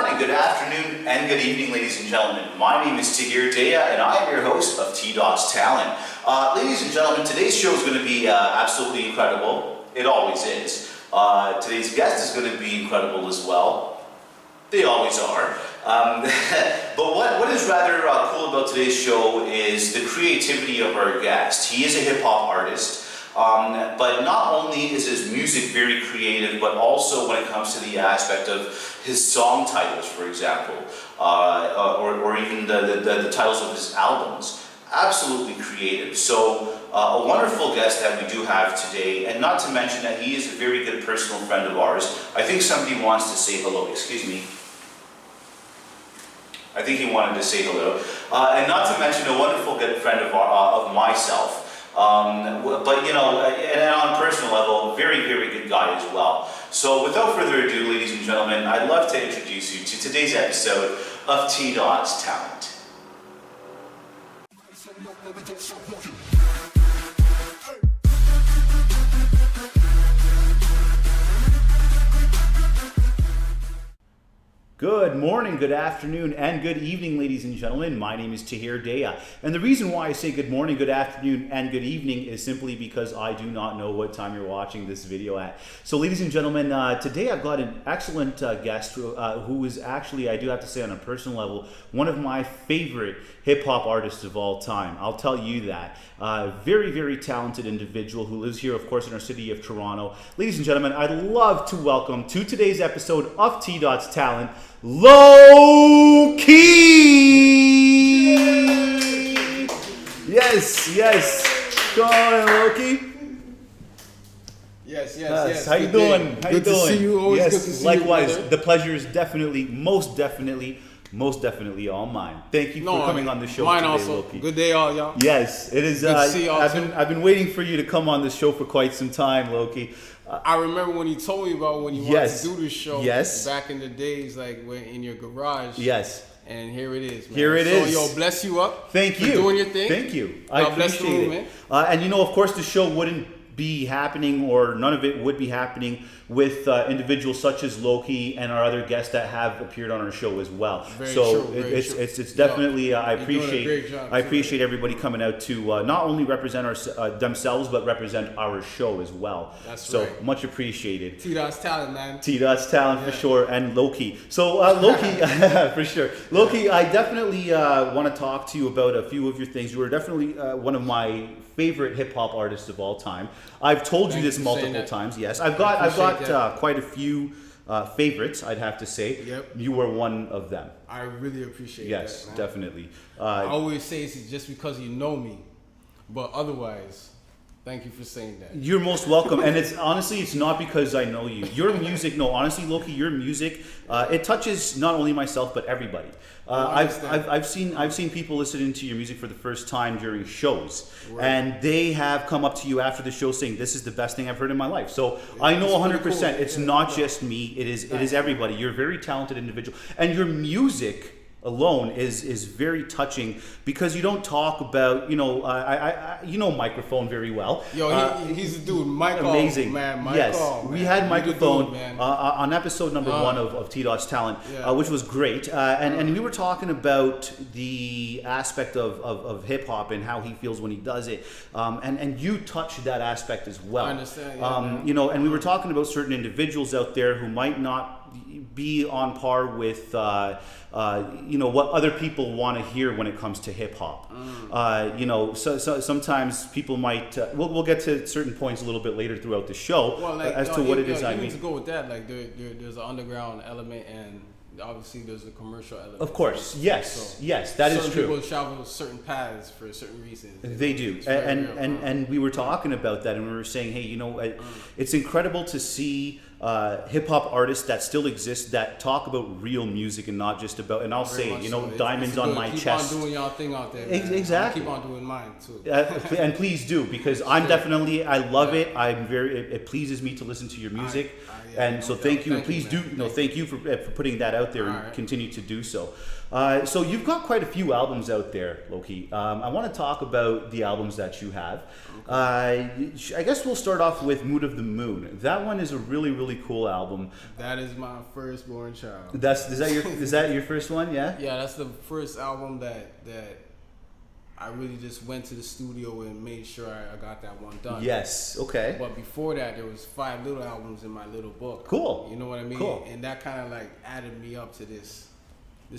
morning, good afternoon, and good evening, ladies and gentlemen. My name is Daya, and I am your host of TDOT'S Talent. Ladies and gentlemen, today's show is going to be absolutely incredible. It always is. Today's guest is going to be incredible as well. They always are. But what is rather cool about today's show is the creativity of our guest. He is a hip-hop artist. But not only is his music very creative, but also when it comes to the aspect of his song titles, for example, or even the titles of his albums, absolutely creative. So a wonderful guest that we do have today, and not to mention that he is a very good personal friend of ours. I think somebody wants to say hello. Excuse me. I think he wanted to say hello. And not to mention a wonderful good friend of myself. But you know, and on a personal level, very, very good guy as well. So without further ado, ladies and gentlemen, I'd love to introduce you to today's episode of TDOT'S Talent. Good morning, good afternoon, and good evening, ladies and gentlemen. My name is Daya, and the reason why I say good morning, good afternoon, and good evening is simply because I do not know what time you're watching this video at. So, ladies and gentlemen, today I've got an excellent guest who is actually, I do have to say on a personal level, one of my favorite hip-hop artists of all time. I'll tell you that. Very, very talented individual who lives here, of course, in our city of Toronto. Ladies and gentlemen, I'd love to welcome to today's episode of TDOT'S Talent, Lowkee! Yes. Go on, Lowkee. Yes. How you doing? How you doing? Good to see you. Always good to see you. Likewise. The pleasure is definitely, most definitely all mine. Thank you for coming on the show mine today, also. Lowkee. Good day, all y'all. Yes, it is. Good to see y'all I've been waiting for you to come on the show for quite some time, Lowkee. I remember when you told me about when you wanted to do this show. Yes. Back in the days, like when in your garage. Yes. And here it is, man. Here it is. So, yo, bless you up. Thank you. For doing your thing. Thank you. God I bless the appreciate room, it. man. And you know, of course, the show wouldn't be happening, or none of it would be happening with individuals such as Lowkee and our other guests that have appeared on our show as well. Very so true, it's definitely I appreciate everybody coming out to not only represent themselves but represent our show as well. That's so right. much appreciated. TDOT'S Talent, man. TDOT'S Talent for sure, and Lowkee. So Lowkee, for sure. Lowkee, I definitely want to talk to you about a few of your things. You are definitely one of my favorite hip hop artists of all time. I've told you this multiple times. Yes, I've got quite a few favorites. I'd have to say. Yep. You were one of them. I really appreciate that. Yes, man. definitely. I always say it's just because you know me, but otherwise, thank you for saying that. You're most welcome, and it's not because I know you. Your music, no, honestly, Lowkee, your music, it touches not only myself but everybody. I've seen people listening to your music for the first time during shows, right. And they have come up to you after the show saying, "This is the best thing I've heard in my life." So I know 100%. Cool. It's not just me. It is everybody. You're a very talented individual, and your music alone is very touching because you don't talk about I Microphone very well. Yo, he's a dude. Michael, amazing, man. Michael, yes, man. we had Microphone dude, on episode number 1 of TDOT'S Talent, which was great, and we were talking about the aspect of hip hop and how he feels when he does it, and you touched that aspect as well. I understand. And we were talking about certain individuals out there who might not be on par with what other people want to hear when it comes to hip hop. So sometimes people might. We'll get to certain points a little bit later throughout the show as to what it is I mean. To go with that, like there's an underground element and obviously there's a commercial element. Of course, yes, that is true. Certain people travel certain paths for certain reasons. They do, and we were talking about that, and we were saying, hey, it's incredible to see hip hop artists that still exist that talk about real music and not just about. And I'll say, diamonds on my chest. Keep on doing y'all thing out there, man. Exactly. Keep on doing mine too. And please do, because I love it. It pleases me to listen to your music. And so thank you, and please do. Thank you for putting that out there and continue to do so. So you've got quite a few albums out there, Lowkee. I want to talk about the albums that you have. I guess we'll start off with Mood of the Moon. That one is a really really cool album. That is my firstborn child. Is that your first one? Yeah. Yeah, that's the first album that I really just went to the studio and made sure I got that one done. Yes. Okay. But before that, there was 5 little albums in my little book. Cool. You know what I mean? Cool. And that kind of like added me up to this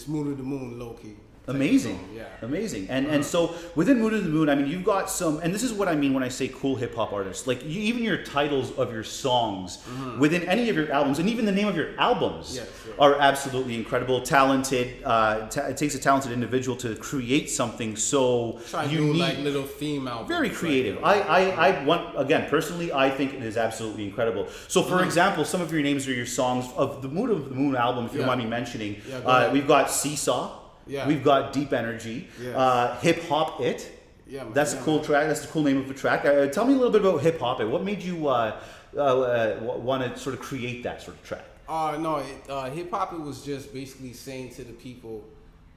Moon of the Moon, Lowkee. Amazing. Yeah. Amazing. And so within Moon of the Moon, I mean, you've got some, and this is what I mean when I say cool hip hop artists. Like even your titles of your songs within any of your albums, and even the name of your albums are absolutely incredible. Talented. It takes a talented individual to create something so unique. Do like little theme albums. Very creative. I want, again, personally, I think it is absolutely incredible. So for example, some of your names are your songs of the Moon of the Moon album, if you don't mind me mentioning. We've got Seesaw. Yeah. We've got Deep Energy, Hip Hop It. Yeah, that's a cool track. That's the cool name of the track. Tell me a little bit about Hip Hop It. What made you want to sort of create that sort of track? Hip Hop It was just basically saying to the people,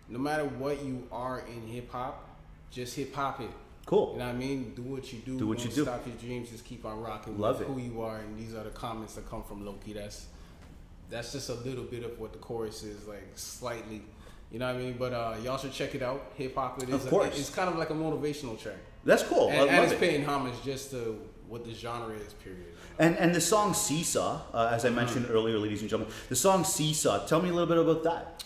no matter what you are in hip hop, just hip hop it. Cool. You know what I mean? Do what you do. Do what you do. Stop your dreams. Just keep on rocking. Love with it. Who you are, and these are the comments that come from Lowkee. That's just a little bit of what the chorus is, like slightly. You know what I mean? But y'all should check it out. Hip Hop It is. Of course. It's kind of like a motivational track. That's cool. And I love it's it. paying homage just to what the genre is, period. And the song Seesaw, as I mentioned earlier, ladies and gentlemen, the song Seesaw. Tell me a little bit about that.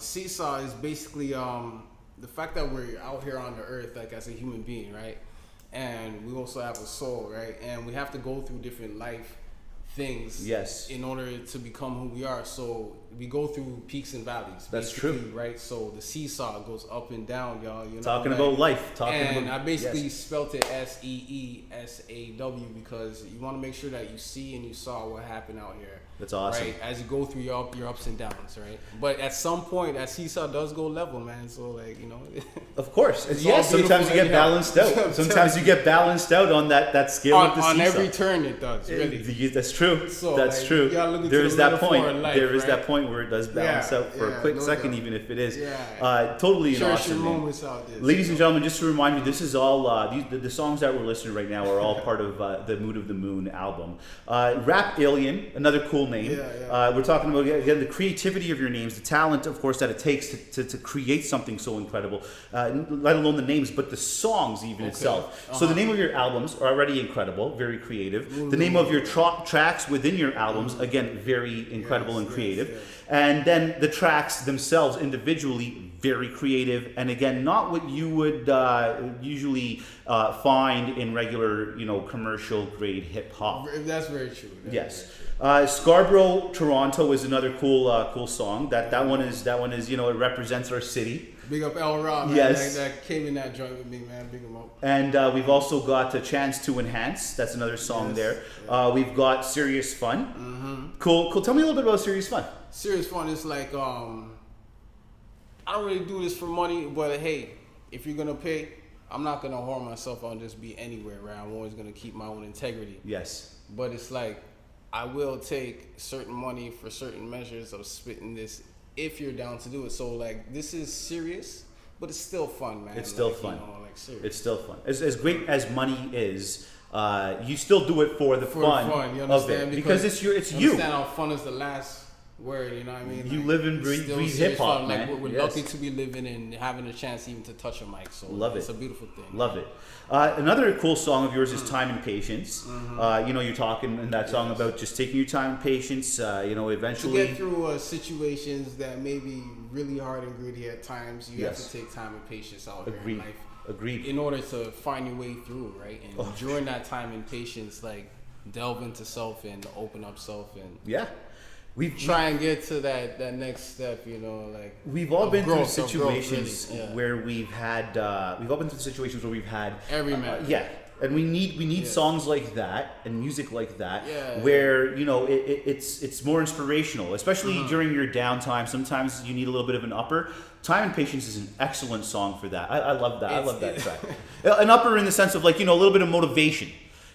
Seesaw is basically the fact that we're out here on the earth, like as a human being, right? And we also have a soul, right? And we have to go through different life things in order to become who we are. So we go through peaks and valleys. That's true, right? So the seesaw goes up and down, y'all. You know, talking about life. I basically spelt it SEESAW because you want to make sure that you see and you saw what happened out here. That's awesome. Right, as you go through your ups and downs, right? But at some point, that seesaw does go level, man. So like, you know. Of course, sometimes you get balanced out. Sometimes you get balanced out on that scale of the seesaw. On every turn, it does. Really. That's true. So, that's true. There is that point. There is that point where it does balance out for a quick second, doubt. even if it is. Totally an awesome your moments out there. Ladies and gentlemen, just to remind you, this is all the songs that we're listening right now are all part of the Moon of the Moon album. Rap Alien, another cool name. We're talking about, again, the creativity of your names, the talent, of course, that it takes to create something so incredible, let alone the names, but the songs even itself. So the name of your albums are already incredible, very creative. The name of your tracks within your albums, again, very incredible and creative. And then the tracks themselves individually, very creative. And again, not what you would usually find in regular, commercial grade hip hop. That's very true. Scarborough, Toronto is another cool song. That one is it represents our city. Big up El Ra, man. Yes. That came in that joint with me, man. Big him up. And we've also got A Chance to Enhance. That's another song there. We've got Serious Fun. Cool. Tell me a little bit about Serious Fun. Serious Fun is like, I don't really do this for money, but hey, if you're gonna pay, I'm not gonna harm myself. I'll just be anywhere, right? I'm always gonna keep my own integrity. Yes. But it's like, I will take certain money for certain measures of spitting this if you're down to do it. So like, this is serious, but it's still fun, man. It's still fun. Serious. It's still fun. As great as money is, you still do it for the fun you of it because it's you. Understand how fun is the last word, you know what I mean? You live and breathe hip hop, man. Like, we're lucky to be living and having a chance even to touch a mic. So love it's a beautiful thing. Love it. Another cool song of yours is Time and Patience. You're talking in that song about just taking your time and patience, eventually. To get through situations that may be really hard and gritty at times, you have to take time and patience out here in life. Agreed. In order to find your way through, right? And during that time and patience, like, delve into self and open up self and try and get to that next step, like we've all been through situations where we've had every man. And we need songs like that and music like that where it's more inspirational, especially during your downtime. Sometimes you need a little bit of an upper. Time and Patience is an excellent song for that. I love that. I love that track. An upper in the sense of like a little bit of motivation.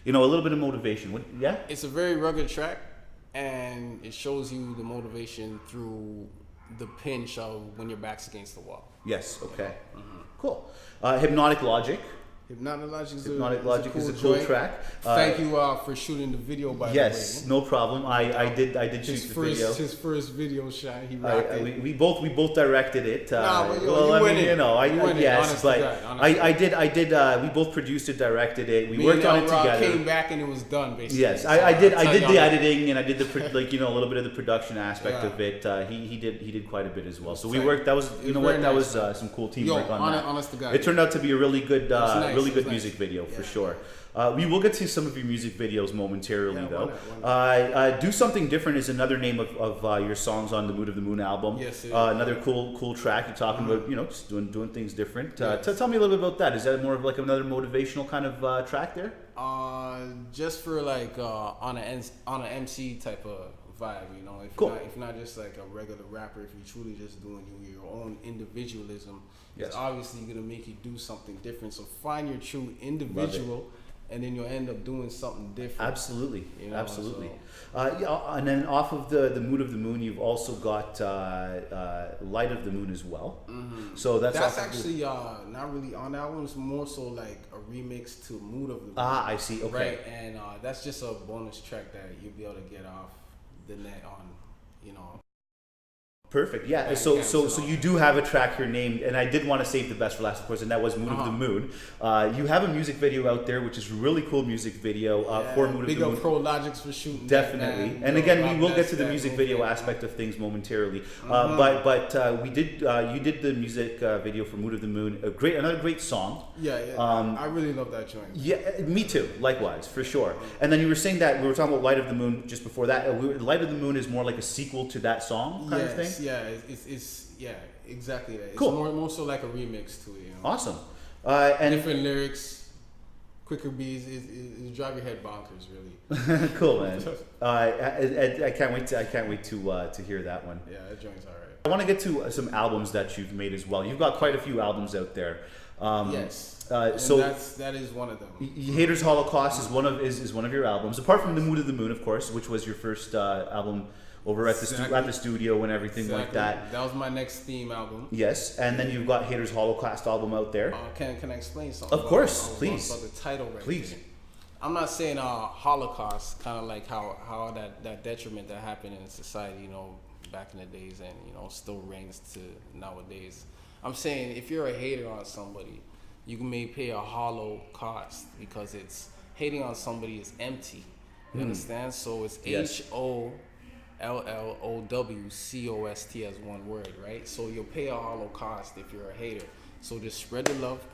It's a very rugged track. And it shows you the motivation through the pinch of when your back's against the wall. Yes. Okay. Cool. Hypnotic Logic. Hypnotic Logic is a cool track. Thank you for shooting the video, by the way. Yes, no problem. I did shoot the video. His first video shot, he rocked it. We both directed it. But you win it. Yes, but I did. We both produced it, directed it. We worked on it together. Came back and it was done, basically. Yes, I did the editing, and I did the a little bit of the production aspect of it. He did quite a bit as well. So we worked. That was some cool teamwork on that. Honest to God. It turned out to be a really good music video for sure. We will get to some of your music videos momentarily, though. Do Something Different is another name of your songs on the Mood of the Moon album. Yes, another cool track. You're talking about just doing things different. Tell me a little bit about that. Is that more of like another motivational kind of track there? Just for like on an MC type of vibe, If cool. If you're not just like a regular rapper, if you're truly just doing your own individualism, yes. it's obviously gonna make you do something different. So find your true individual, and then you'll end up doing something different. Absolutely, absolutely. And then off of the Mood of the Moon, you've also got Light of the Moon as well. Mm-hmm. So that's actually not really on that one. It's more so like a remix to Mood of the Moon. I see. Okay. Right, and that's just a bonus track that you'll be able to get off the net on, Perfect. Yeah. So you do have a track here named, and I did want to save the best for last, of course, and that was Mood of the Moon. You have a music video out there, which is a really cool music video for Mood of the Moon. Big up Pro Logics for shooting. Definitely. That, and again, we will get to the music video aspect of things momentarily. But we did. You did the music video for Mood of the Moon. Another great song. Yeah. I really love that joint. Yeah, me too. Likewise, for sure. And then you were saying that we were talking about Light of the Moon just before that. Light of the Moon is more like a sequel to that song kind of thing. Yeah, it's exactly that. It's cool. more so like a remix to it. Awesome. And different lyrics, quicker beats. It drive your head bonkers, really. Cool, man. I can't wait to hear that one. Yeah, that joint's alright. I want to get to some albums that you've made as well. You've got quite a few albums out there. Yes. So that is one of them. Haters Holocaust is one of your albums, apart from the Mood of the Moon, of course, which was your first album over at the studio and everything like that. That was my next theme album. Yes, and then you've got Haters Holocaust album out there. Can I explain something? Of course, please. About the title, right? Please. There. I'm not saying Holocaust, kind of like how that detriment that happened in society, back in the days, and still reigns to nowadays. I'm saying if you're a hater on somebody, you may pay a hollow cost because hating on somebody is empty. You understand? So it's HOLLOWCOST as one word, right? So you'll pay a hollow cost if you're a hater. So just spread the love,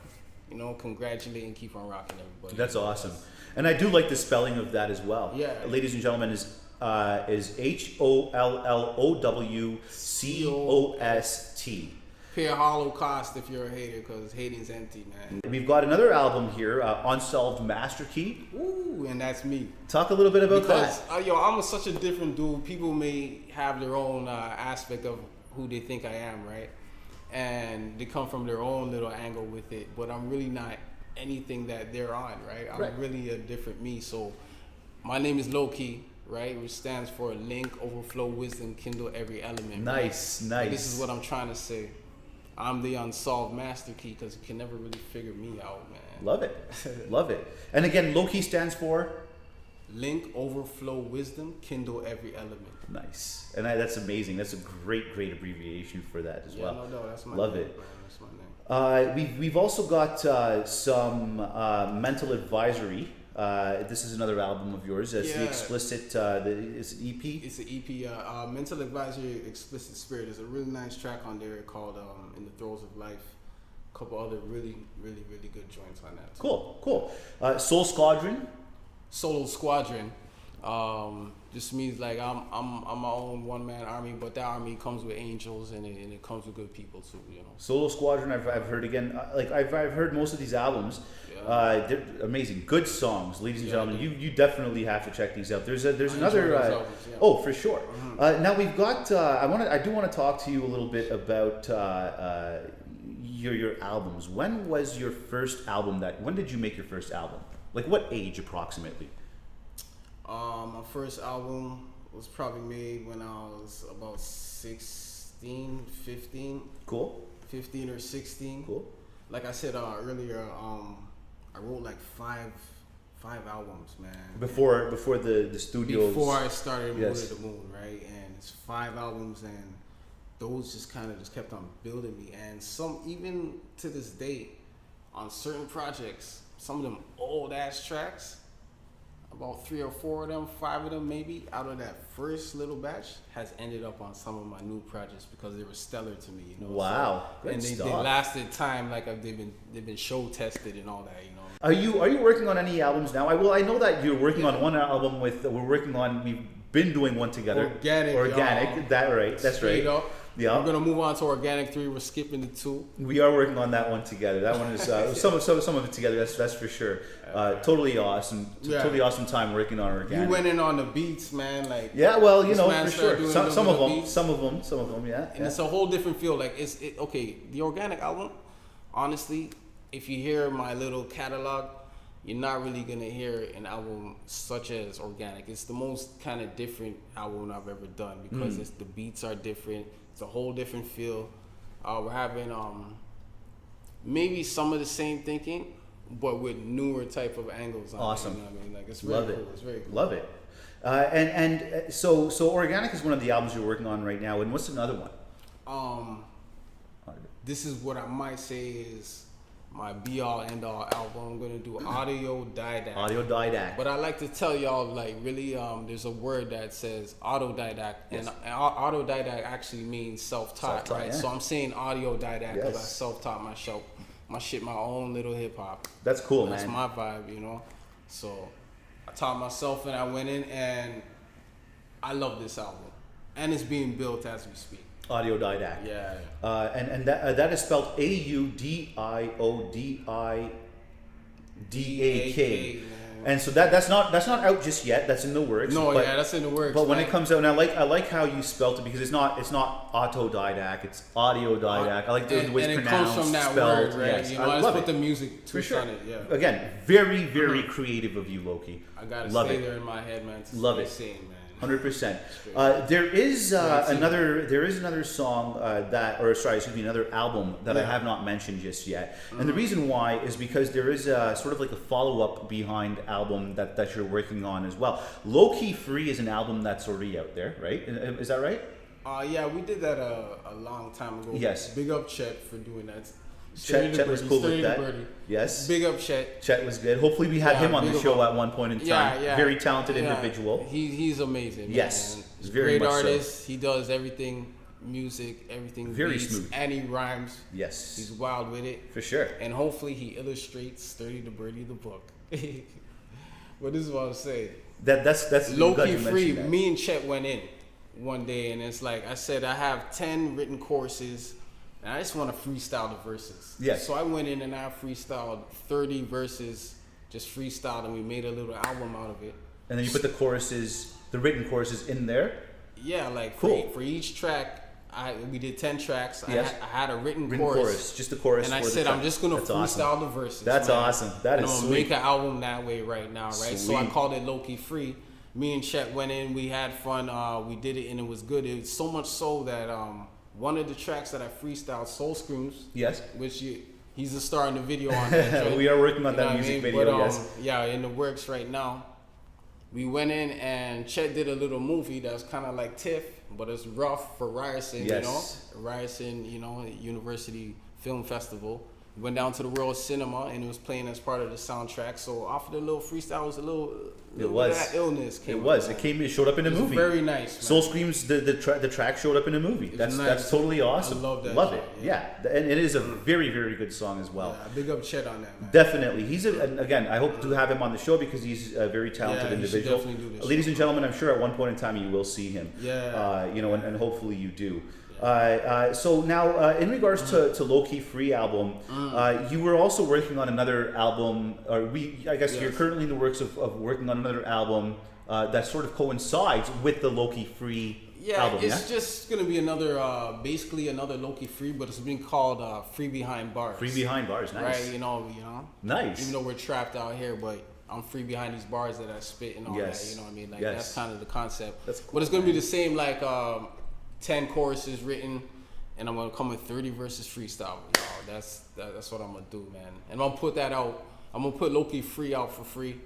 congratulate and keep on rocking, everybody. That's awesome. And I do like the spelling of that as well. Yeah. Ladies and gentlemen, is HOLLOWCOST. Pay a hollow cost if you're a hater, because hating's empty, man. We've got another album here, Unsolved Master Key. Ooh, and that's me. Talk a little bit about that. Because, I'm such a different dude. People may have their own aspect of who they think I am, right? And they come from their own little angle with it. But I'm really not anything that they're on, right? I'm really a different me. So my name is Lowkee, right? Which stands for Link, Overflow, Wisdom, Kindle Every Element. Nice. And this is what I'm trying to say. I'm the unsolved master key because you can never really figure me out, man. Love it. Love it. And again, Lowkee stands for? Link, Overflow, Wisdom, Kindle Every Element. Nice. And that's amazing. That's a great abbreviation for that as well. No, that's my Love name. it. Bro. That's my name. We've also got some mental advisory. This is another album of yours. It's the explicit. It's an EP. It's an EP. Mental Advisory, Explicit Spirit. There's a really nice track on there called "In the Throes of Life." A couple other really good joints on that too. Cool. Soul Squadron. Solo Squadron. Just means like I'm my own one man army, but that army comes with angels and it comes with good people too. Solo Squadron. I've heard again. I've heard most of these albums. Yeah. They're amazing, good songs, ladies and gentlemen. You definitely have to check these out. There's another. Albums, Oh, for sure. Now we've got. I do want to talk to you a little bit about your albums. When was your first album? When did you make your first album? Like what age approximately? My first album was probably made when I was about 16, 15. Cool. 15 or 16. Cool. Like I said earlier, I wrote like five albums, man. Before the studios. Before I started Moon Yes. of the Moon, right? And it's 5 albums, and those just kind of just kept on building me. And some, even to this day, on certain projects, some of them old ass tracks, about 3 or 4 of them, 5 of them maybe, out of that first little batch, has ended up on some of my new projects because they were stellar to me. You know? Wow, So, and they lasted time, like they've been show tested and all that. You know. Are you working on any albums now? I know that you're working on one album with. We've been doing one together. Organic. Y'all. That right? That's Straight right. Up. Yeah. We're gonna move on to Organic 3. We're skipping the 2. We are working on that one together. That one is some of it together. That's for sure. Totally awesome. Yeah. Totally awesome time working on Organic. You went in on the beats, man. Like yeah, well, you this know, man for started sure. doing Some the of them, beats. yeah. And it's a whole different feel. Like okay. The Organic album, honestly, if you hear my little catalog, you're not really gonna hear an album such as Organic. It's the most kind of different album I've ever done because the beats are different. It's a whole different feel. We're having maybe some of the same thinking, but with newer type of angles on awesome. it. You know what I mean? Like it's very cool. It's very cool. Love it. So Organic is one of the albums you're working on right now. And what's another one? This is what I might say is my be-all, end-all album. I'm gonna do Autodidact. Autodidact. But I like to tell y'all, like, really, there's a word that says autodidact, and autodidact actually means self-taught, right? Yeah. So I'm saying autodidact because I Yes. self-taught myself, my own little hip-hop. That's cool, That's man. my vibe, you know? So I taught myself and I went in, and I love this album. And it's being built as we speak. Autodidact. Yeah. And that is spelled Audiodidak. And so that's not out just yet. That's in the works. No, that's in the works. But when it comes out, and I like how you spelt it because it's not autodidact. It's audiodidact. I like the way it's pronounced. And it comes from that spelled. word, right? Yes, You know, I let's love put it. the music twist on it. Yeah. Again, very creative of you, Lowkee. I gotta love stay it. there in my head, man. To Love stay it. sane, man. 100%. There is another song another album that I have not mentioned just yet. And the reason why is because there is sort of like a follow-up behind album that you're working on as well. Lowkee Free is an album that's already out there, right? Is that right? Yeah, we did that a long time ago. Yes. Big up Chet for doing that. Chet was cool with that. Yes. Big up Chet. Chet was good. Hopefully we had him on the show at one point in time. Yeah. Very talented individual. He's amazing. Yes. Man. He's a very great much artist. so. He does everything, music, everything. Very beats, smooth. And he rhymes. Yes. He's wild with it. For sure. And hopefully he illustrates Sturdy the Birdie the book. But this is what I'm saying. That's Lowkee Free. Me and Chet went in one day, and it's like I said, I have 10 written courses, and I just want to freestyle the verses. Yes. So I went in and I freestyled 30 verses, just freestyled, and we made a little album out of it. And then you put the written choruses in there. Yeah, like cool. For each track, we did 10 tracks. Yes. I had a written chorus, just the chorus. And I for said, the I'm just gonna freestyle the verses. That's man. awesome. That and is I'm sweet. gonna make an album that way right now, right? Sweet. So I called it Lowkee Free. Me and Chet went in, we had fun, we did it, and it was good. It was so much so that one of the tracks that I freestyled, Soul Screams, yes, which he's a star in the video on that. We are working on that music video. But, yes, yeah, in the works right now. We went in and Chet did a little movie that's kind of like TIFF, but it's rough for Ryerson, yes. you know, Ryerson, you know, University Film Festival. We went down to the World Cinema and it was playing as part of the soundtrack. So off of the little freestyle was a little bit of that illness came. It showed up in the movie. Very nice. Man. Soul Screams, the track showed up in the movie. That's totally awesome. I love that. Love it. Yeah. And it is a very good song as well. Yeah, big up Chet on that, man. Definitely. and again, I hope to have him on the show because he's a very talented individual. Should definitely do this. Ladies and gentlemen, I'm sure at one point in time you will see him. Yeah. And hopefully you do. So now, in regards to Lowkee Free album, you were also working on another album. You're currently in the works of working on another album that sort of coincides with the Lowkee Free album. It's just gonna be another, basically another Lowkee Free, but it's been called Free Behind Bars. Free Behind Bars, nice. Right, you know. Nice. Even though we're trapped out here, but I'm free behind these bars that I spit and all that. You know what I mean? Like that's kind of the concept. That's cool, but it's gonna be the same, like 10 choruses written, and I'm gonna come with 30 verses freestyle. That's what I'm gonna do, man. And I'm gonna put that out I'm gonna put Lowkee Free out for free,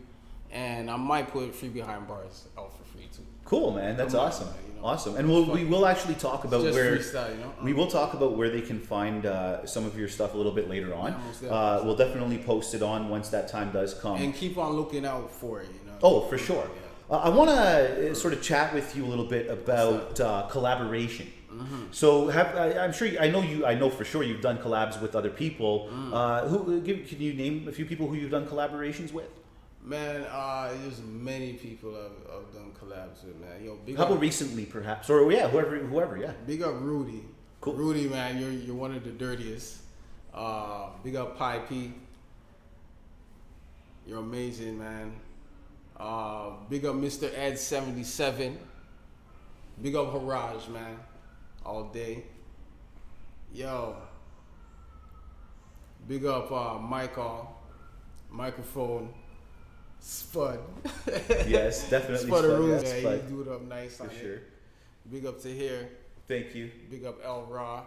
and I might put Free Behind Bars out for free too. Cool, man. That's awesome. You know, Awesome. And we will actually talk about just where freestyle, you know? we will talk about where they can find some of your stuff a little bit later on. Yeah, most definitely. We'll definitely post it on once that time does come. And keep on looking out for it, you know. Oh, for sure. Yeah. I want to sort of chat with you a little bit about collaboration. Mm-hmm. So, I'm sure I know for sure you've done collabs with other people. Can you name a few people who you've done collaborations with? Man, there's many people I've done collabs with, man. Yo, How about recently, perhaps, or whoever, yeah. Big up Rudy. Cool. Rudy, man, you're one of the dirtiest. Big up Pi P. You're amazing, man. Big up Mr. Ed 77. Big up Haraj, man. All day. Yo. Big up microphone. Spud. Yes, definitely Spud. Spud. Yeah, Spud. you do it up nice. For sure. Big up to here. Thank you. Big up El Ra.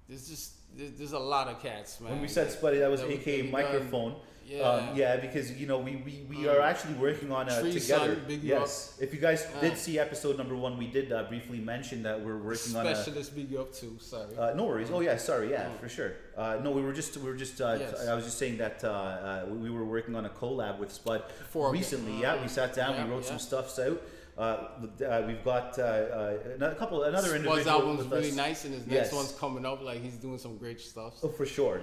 There's a lot of cats, man. When we said Spuddy, that was That AKA we microphone. done. Yeah. Yeah, because we are actually working on Tree together. Sun, big Yes, if you guys did see episode number 1, we did briefly mention that we're working on a. Specialist, big up too. Sorry. No worries. Oh yeah, sorry. Yeah, for sure. No, we were just. Yes. I was just saying that we were working on a collab with Spud recently. We sat down. We wrote some stuffs out. We've got another Spud's individual. album's with really us. nice, and his next one's coming up. Like he's doing some great stuff. Oh, for sure.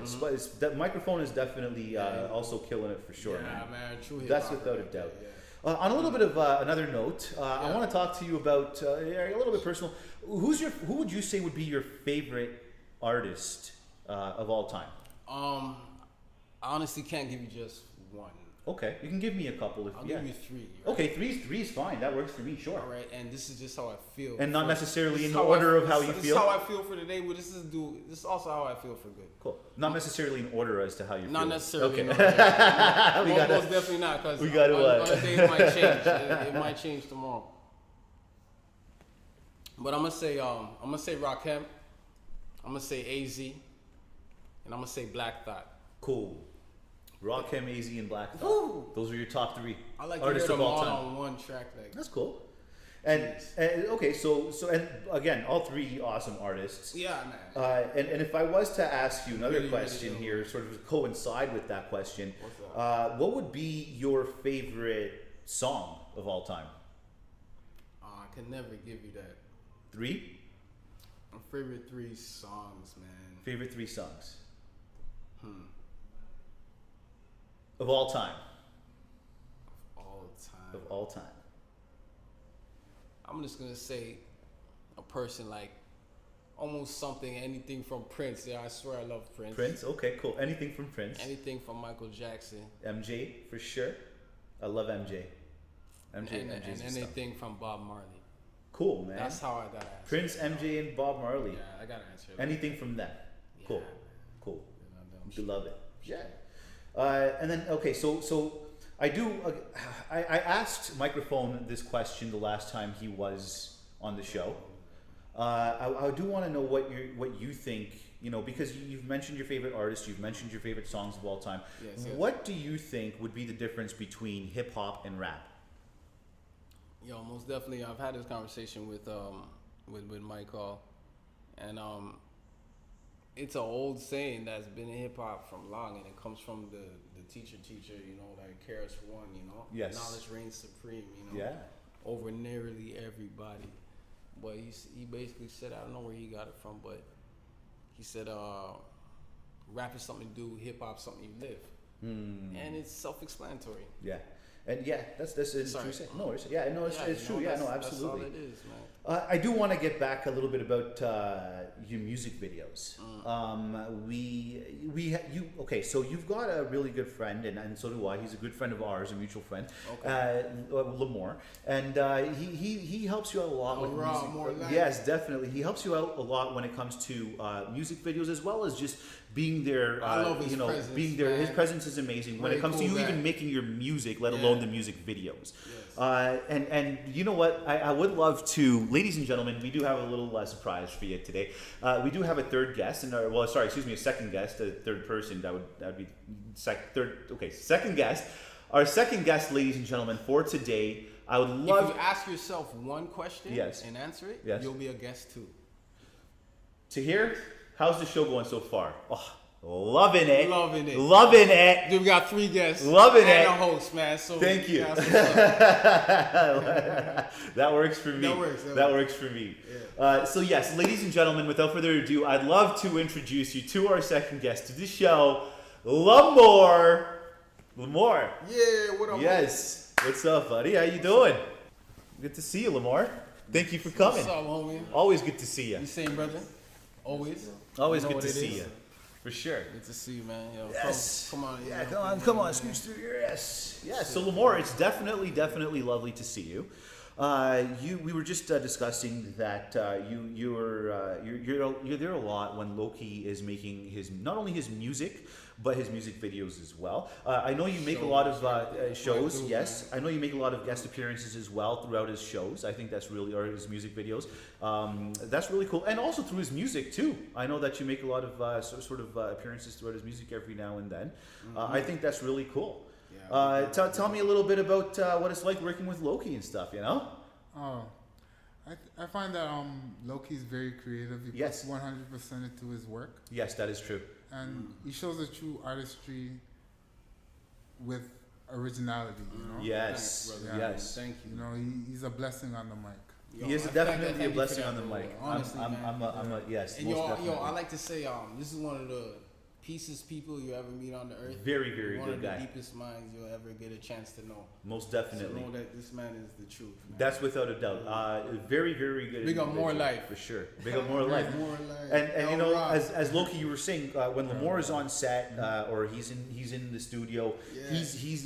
That microphone is definitely also killing it for sure, man. True hip That's hop without a right doubt. there, On a little bit of another note, I want to talk to you about a little bit personal. Who would you say would be your favorite artist of all time? I honestly can't give you just one. Okay, you can give me a couple if I'll yeah. give you three. Right? Okay, three's fine. That works for me. Sure. All right, and this is just how I feel. And not necessarily This in is the how order I- of how you This feel. is how I feel for today, but this is also how I feel for good. Cool. Not necessarily in order as to how you feel. Not necessarily. Okay. No, yeah. We most, gotta- most definitely not, because we gotta, on a day it might change. It might change tomorrow. But I'm gonna say Rakim, I'm gonna say AZ, and I'm gonna say Black Thought. Cool. Rakim, AZ, and Black Thought. Ooh. Those are your top 3 I like to hear artists them of all all time. on one track. Like That's cool. And okay, so and again, all 3 awesome artists. yeah, man. And if I was to ask you another Really, question really here, sort of coincide with that question, What's up? what would be your favorite song of all time? I can never give you that. 3? My favorite 3 songs, man. Favorite 3 songs? Of all time. All time. Of all time. I'm just gonna say a person like almost something, anything from Prince. Yeah, I swear I love Prince. Prince? Okay, cool. Anything from Prince. Anything from Michael Jackson. MJ, for sure. I love MJ. And MJ's the stuff. anything from Bob Marley. Cool, man. That's how I gotta answer. Prince, MJ, and Bob Marley. Yeah, I gotta answer. that. Anything from them. Cool. Yeah. Cool. You know, Love it. Yeah. And then okay, so I do. I asked Microphone this question the last time he was on the show. I do want to know what you think. You know, because you've mentioned your favorite artist, you've mentioned your favorite songs of all time. Yes. What do you think would be the difference between hip hop and rap? Yo, most definitely. I've had this conversation with Michael, and it's an old saying that's been in hip hop from long, and it comes from the teacher, you know, like KRS-One, you know. Yes. Knowledge reigns supreme, you know. Yeah. Over nearly everybody. But he basically said, I don't know where he got it from, but he said, rap is something you do, hip hop something you live. And it's self-explanatory. Yeah. And yeah, that's a true saying. No, it's true. Yeah, no, absolutely. That's all it is, man. I do want to get back a little bit about your music videos. Okay, so you've got a really good friend, and so do I. He's a good friend of ours, a mutual friend, Lamore, and he helps you out a lot with music. More life. Yes, definitely. He helps you out a lot when it comes to music videos, as well as just being there, I love his you know, presence, being there. man. His presence is amazing when it Really comes to cool you guy. even making your music, let alone the music videos. Yes. And you know what? I would love to, ladies and gentlemen, we do have a little surprise for you today. We do have a third guest, and a second guest, a third person. That'd be second guest. Our second guest, ladies and gentlemen, for today. I would love. If you ask yourself one question and answer it, you'll be a guest too. Tahir, how's the show going so far? Oh, loving it. Loving it. Loving it. Dude, we got 3 guests. Loving and it. a host, man. So thank you. that's what's up. That works for me. That works for me. Yeah. So yes, ladies and gentlemen, without further ado, I'd love to introduce you to our second guest to the show, Lamore. Lamore. Yeah, what up? Yes. What's up, buddy? How you doing? Good to see you, Lamore. Thank you for coming. What's up, homie? Always good to see you. You same, brother? Always? Always good to see you. For sure. Good to see you, man. Yo, Yes. Come on. Yeah, come on. Scoot through your yes. Yeah. So Lamore, it's definitely lovely to see you. We were just discussing that you're there a lot when Lowkee is making not only his music but his music videos as well. I know you make a lot of shows. Yes, I know you make a lot of guest appearances as well throughout his shows. I think that's really, or his music videos. That's really cool, and also through his music too. I know that you make a lot of appearances throughout his music every now and then. I think that's really cool. Yeah, tell me a little bit about what it's like working with Lowkee and stuff, you know? I find that Lowkee's very creative. He puts 100% into his work. Yes, that is true. And he shows a true artistry with originality, you know? Yes, thanks, brother. yes. Thank you. You know, he's a blessing on the mic. He is definitely a blessing on the mic. Honestly, I'm yes. And most definitely. I like to say, this is one of the peacest people you ever meet on the earth. Very, very one good of the guy. deepest minds you'll ever get a chance to know. Most definitely. So know that this man is the truth, man. That's without a doubt. Very, very good. Big up more individual, life. For sure. Big up more life. More life. And you know, as Lowkee, you were saying, when Lamore is on set or he's in the studio,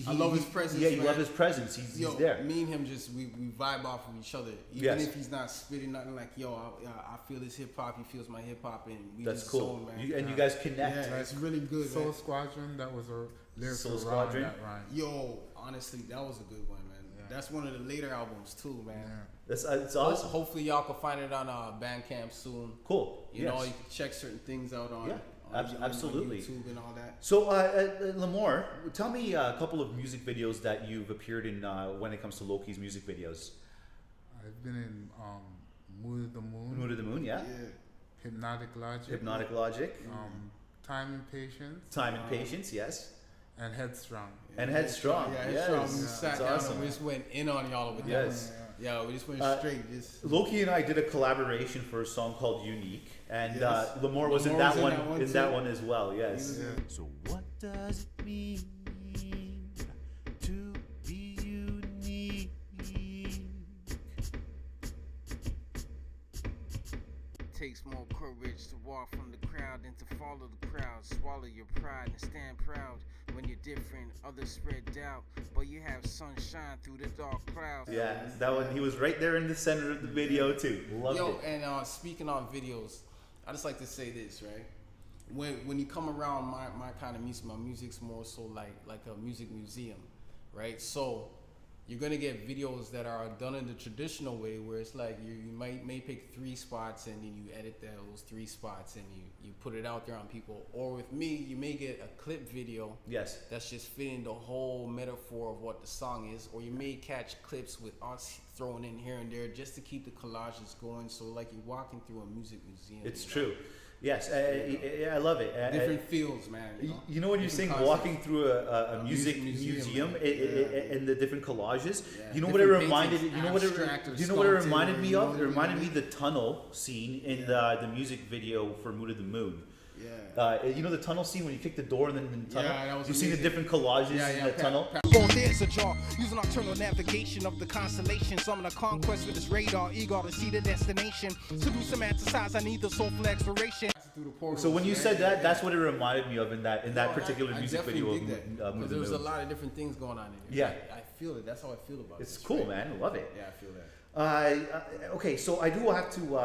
I love his presence. Yeah, you man. love his presence. He's there. Me and him we vibe off of each other. Even if he's not spitting nothing, like I feel his hip hop, he feels my hip hop, and we That's just cool. zone, man. You guys connect. Yeah, it's really good. Soul man. Squadron, that was a lyrical Soul Squadron. that rhyme. Yo, honestly, that was a good one, man. Yeah. That's one of the later albums too, man. Yeah. It's awesome. Hopefully y'all can find it on Bandcamp soon. Cool. You know, you can check certain things out on, absolutely. on YouTube and all that. So, Lamore, tell me a couple of music videos that you've appeared in when it comes to Lowkee's music videos. I've been in Mood of the Moon. Mood of the Moon, yeah. Hypnotic Logic. Hypnotic Logic. Time and Patience. Time and Patience, yes. And Headstrong. And Headstrong. Yeah, yes. Headstrong. We sat down awesome. and we just went in on y'all with Yes. that. Yeah, we just went straight. Just Lowkee and I did a collaboration for a song called Unique, and Lamore was in that one as well. Yes. Yeah. So what does it mean to be unique? Takes more courage to walk from the crowd than to follow the crowd. Swallow your pride and stand proud. When you're different, others spread doubt, but you have sunshine through the dark clouds. Yeah, that one. He was right there in the center of the video too. Loved it. And speaking on videos, I just like to say this, right? When you come around my kind of music, my music's more so like a music museum, right? So you're gonna get videos that are done in the traditional way, where it's like you may pick 3 spots and then you edit those 3 spots and you put it out there on people. Or with me, you may get a clip video that's just fitting the whole metaphor of what the song is, or you may catch clips with us thrown in here and there just to keep the collages going. So like you're walking through a music museum. It's true. Yes, I love it. Different fields, man. You know when you're saying walking through a music museum and the different collages. You know what it reminded? You know what it reminded me of? It reminded me of the tunnel scene in the music video for Mood of the Moon. Yeah. You know the tunnel scene when you kick the door and then the tunnel. Yeah, that was you see the amazing. different collages in the tunnel. There's a jar, using nocturnal navigation of the constellations. I'm on a conquest with this radar, eager to see the destination. To do some exercise, I need the soulful exploration. through the portals. So when you right? said that, that's what it reminded me of in that particular I music definitely video. dig that. Because there's a lot of different things going on in Yeah. there. I feel it. That's how I feel about it. It's cool, man. I love it. Yeah, I feel that. Okay, so I do have to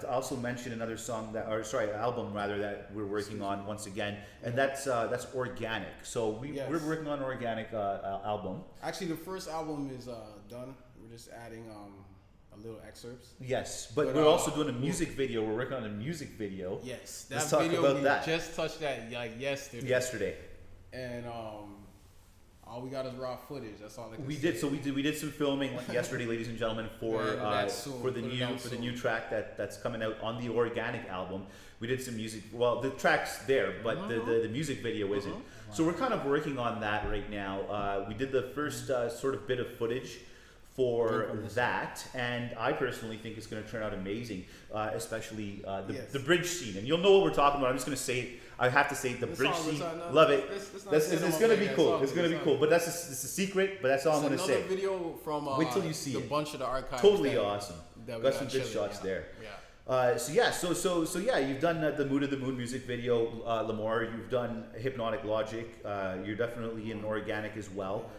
also mention another song album rather, that we're working on once again, and that's Organic. So we're working on an Organic album. Actually, the first album is done. We're just adding a little excerpts. Yes, but we're also doing a music video. We're working on a music video. Yes, that Let's talk video about we that. just touched that like yesterday. Yesterday. And all we got is raw footage. That's all I can We say. did. We did some filming yesterday, ladies and gentlemen, for the new track that's coming out on the Organic album. We did some music. Well, the track's there, but the music video isn't. So we're kind of working on that right now. We did the first sort of bit of footage for that, and I personally think it's going to turn out amazing, especially the bridge scene. And you'll know what we're talking about. I'm just going to say it. I have to say the bridge scene. Love it. It's going to be cool. It's going to be cool. But it's a secret. But that's all I'm going to say. Another video from wait till you see the it. bunch of the archives. Totally awesome. Got some good shots there. Yeah. So you've done the Mood of the Moon music video, Lamar. You've done Hypnotic Logic. You're definitely in Organic as well.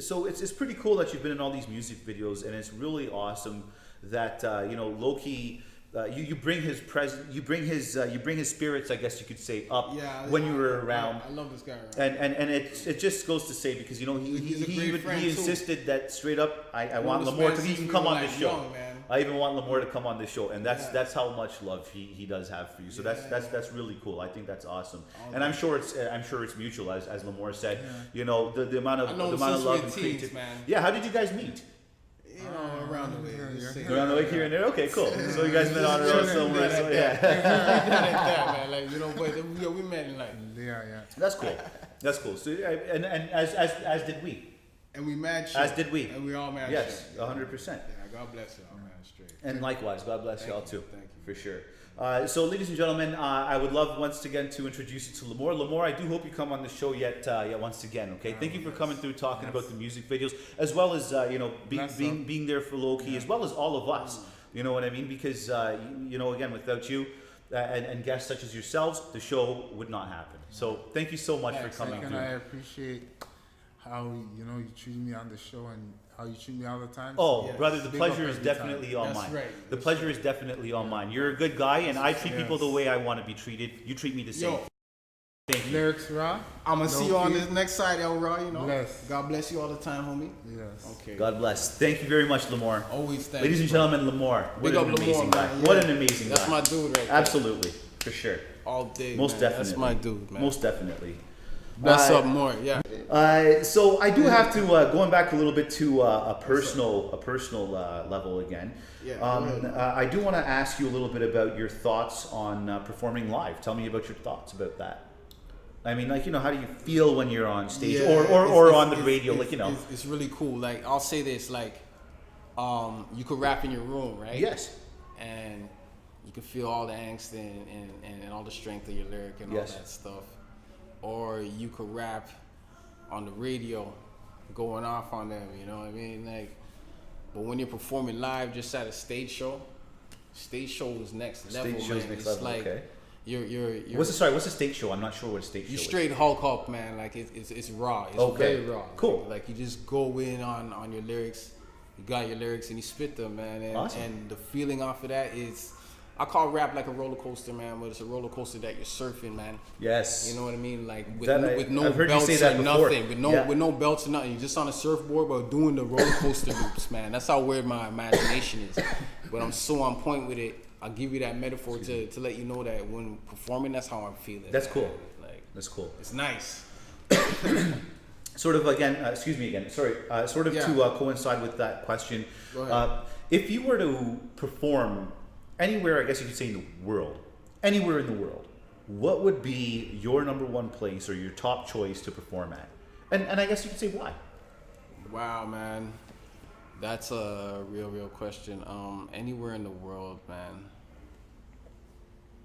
So it's pretty cool that you've been in all these music videos, and it's really awesome that Lowkee. You bring his presence, you bring his spirits, I guess you could say, up when you were around. I love this guy. Right? And it just goes to say, because he insisted that straight up. I want Lamore to even come on this show. I even want Lamore to come on this show, and that's how much love he does have for you. So that's really cool. I think that's awesome, and I'm sure it's mutual, as Lamore said. Yeah. The amount of love and creativity. Yeah, how did you guys meet? Around the way. Around the way here and there. Okay, cool. So you guys met on the road somewhere. So man. We met in That's cool. That's cool. So and as did we. And we matched. As did we. And we all matched. Yes, 100%. Yeah, God bless you. All man, straight. And likewise, God bless y'all too. Thank you. For sure. So, ladies and gentlemen, I would love once again to introduce you to Lamore. Lamore, I do hope you come on the show yet once again. Okay, thank you for coming through, talking about the music videos, as well as being there for Lowkee, as well as all of us. You know what I mean? Because again, without you and guests such as yourselves, the show would not happen. So, thank you so much for coming through. And I appreciate how you treat me on the show and how you treat me all the time. Oh, brother, the pleasure is definitely all mine. Right. The pleasure is definitely all mine. You're a good guy, and I treat people the way I want to be treated. You treat me the same. Thank you. Lyrics Raw. I'm gonna see you on this next side, El Raw. Bless. God bless you all the time, homie. Yes. Okay. God bless. Thank you very much, Lamore. Always thank Ladies and gentlemen, Lamore. What an amazing guy. man. What an amazing guy. That's my dude right there. Absolutely. For sure. All day. Most man. definitely. That's my dude, man. Most definitely. Bless up more, yeah. So I do have to going back a little bit to a personal level again. Yeah. I do want to ask you a little bit about your thoughts on performing live. Tell me about your thoughts about that. I mean, how do you feel when you're on stage or on the radio? It's really cool. Like, I'll say this, you could rap in your room, right? Yes. And you can feel all the angst and all the strength of your lyric and all that stuff. Or you could rap on the radio, going off on them, you know what I mean? But when you're performing live just at a stage show is next level, man. Stage show's next level, okay. You're What's a stage show? I'm not sure what a stage show is. You straight Hulk up, man. It's raw. It's very raw. Cool. Like you just go in on your lyrics. You got your lyrics and you spit them, man. And, awesome. And the feeling off of that is, I call rap like a roller coaster, man. But it's a roller coaster that you're surfing, man. Yes. You know what I mean? Like with I've no heard you belts say that or before. nothing. With no belts or nothing. You're just on a surfboard, but doing the roller coaster loops, man. That's how weird my imagination is. But I'm so on point with it. I'll give you that metaphor to let you know that when performing, that's how I'm feeling. That's cool. That's cool. It's nice. Sort of again, excuse me again. Sorry. To coincide with that question, if you were to perform anywhere, I guess you could say in the world, anywhere in the world, what would be your number one place or your top choice to perform at? And I guess you could say why. Wow, man. That's a real question. Anywhere in the world, man.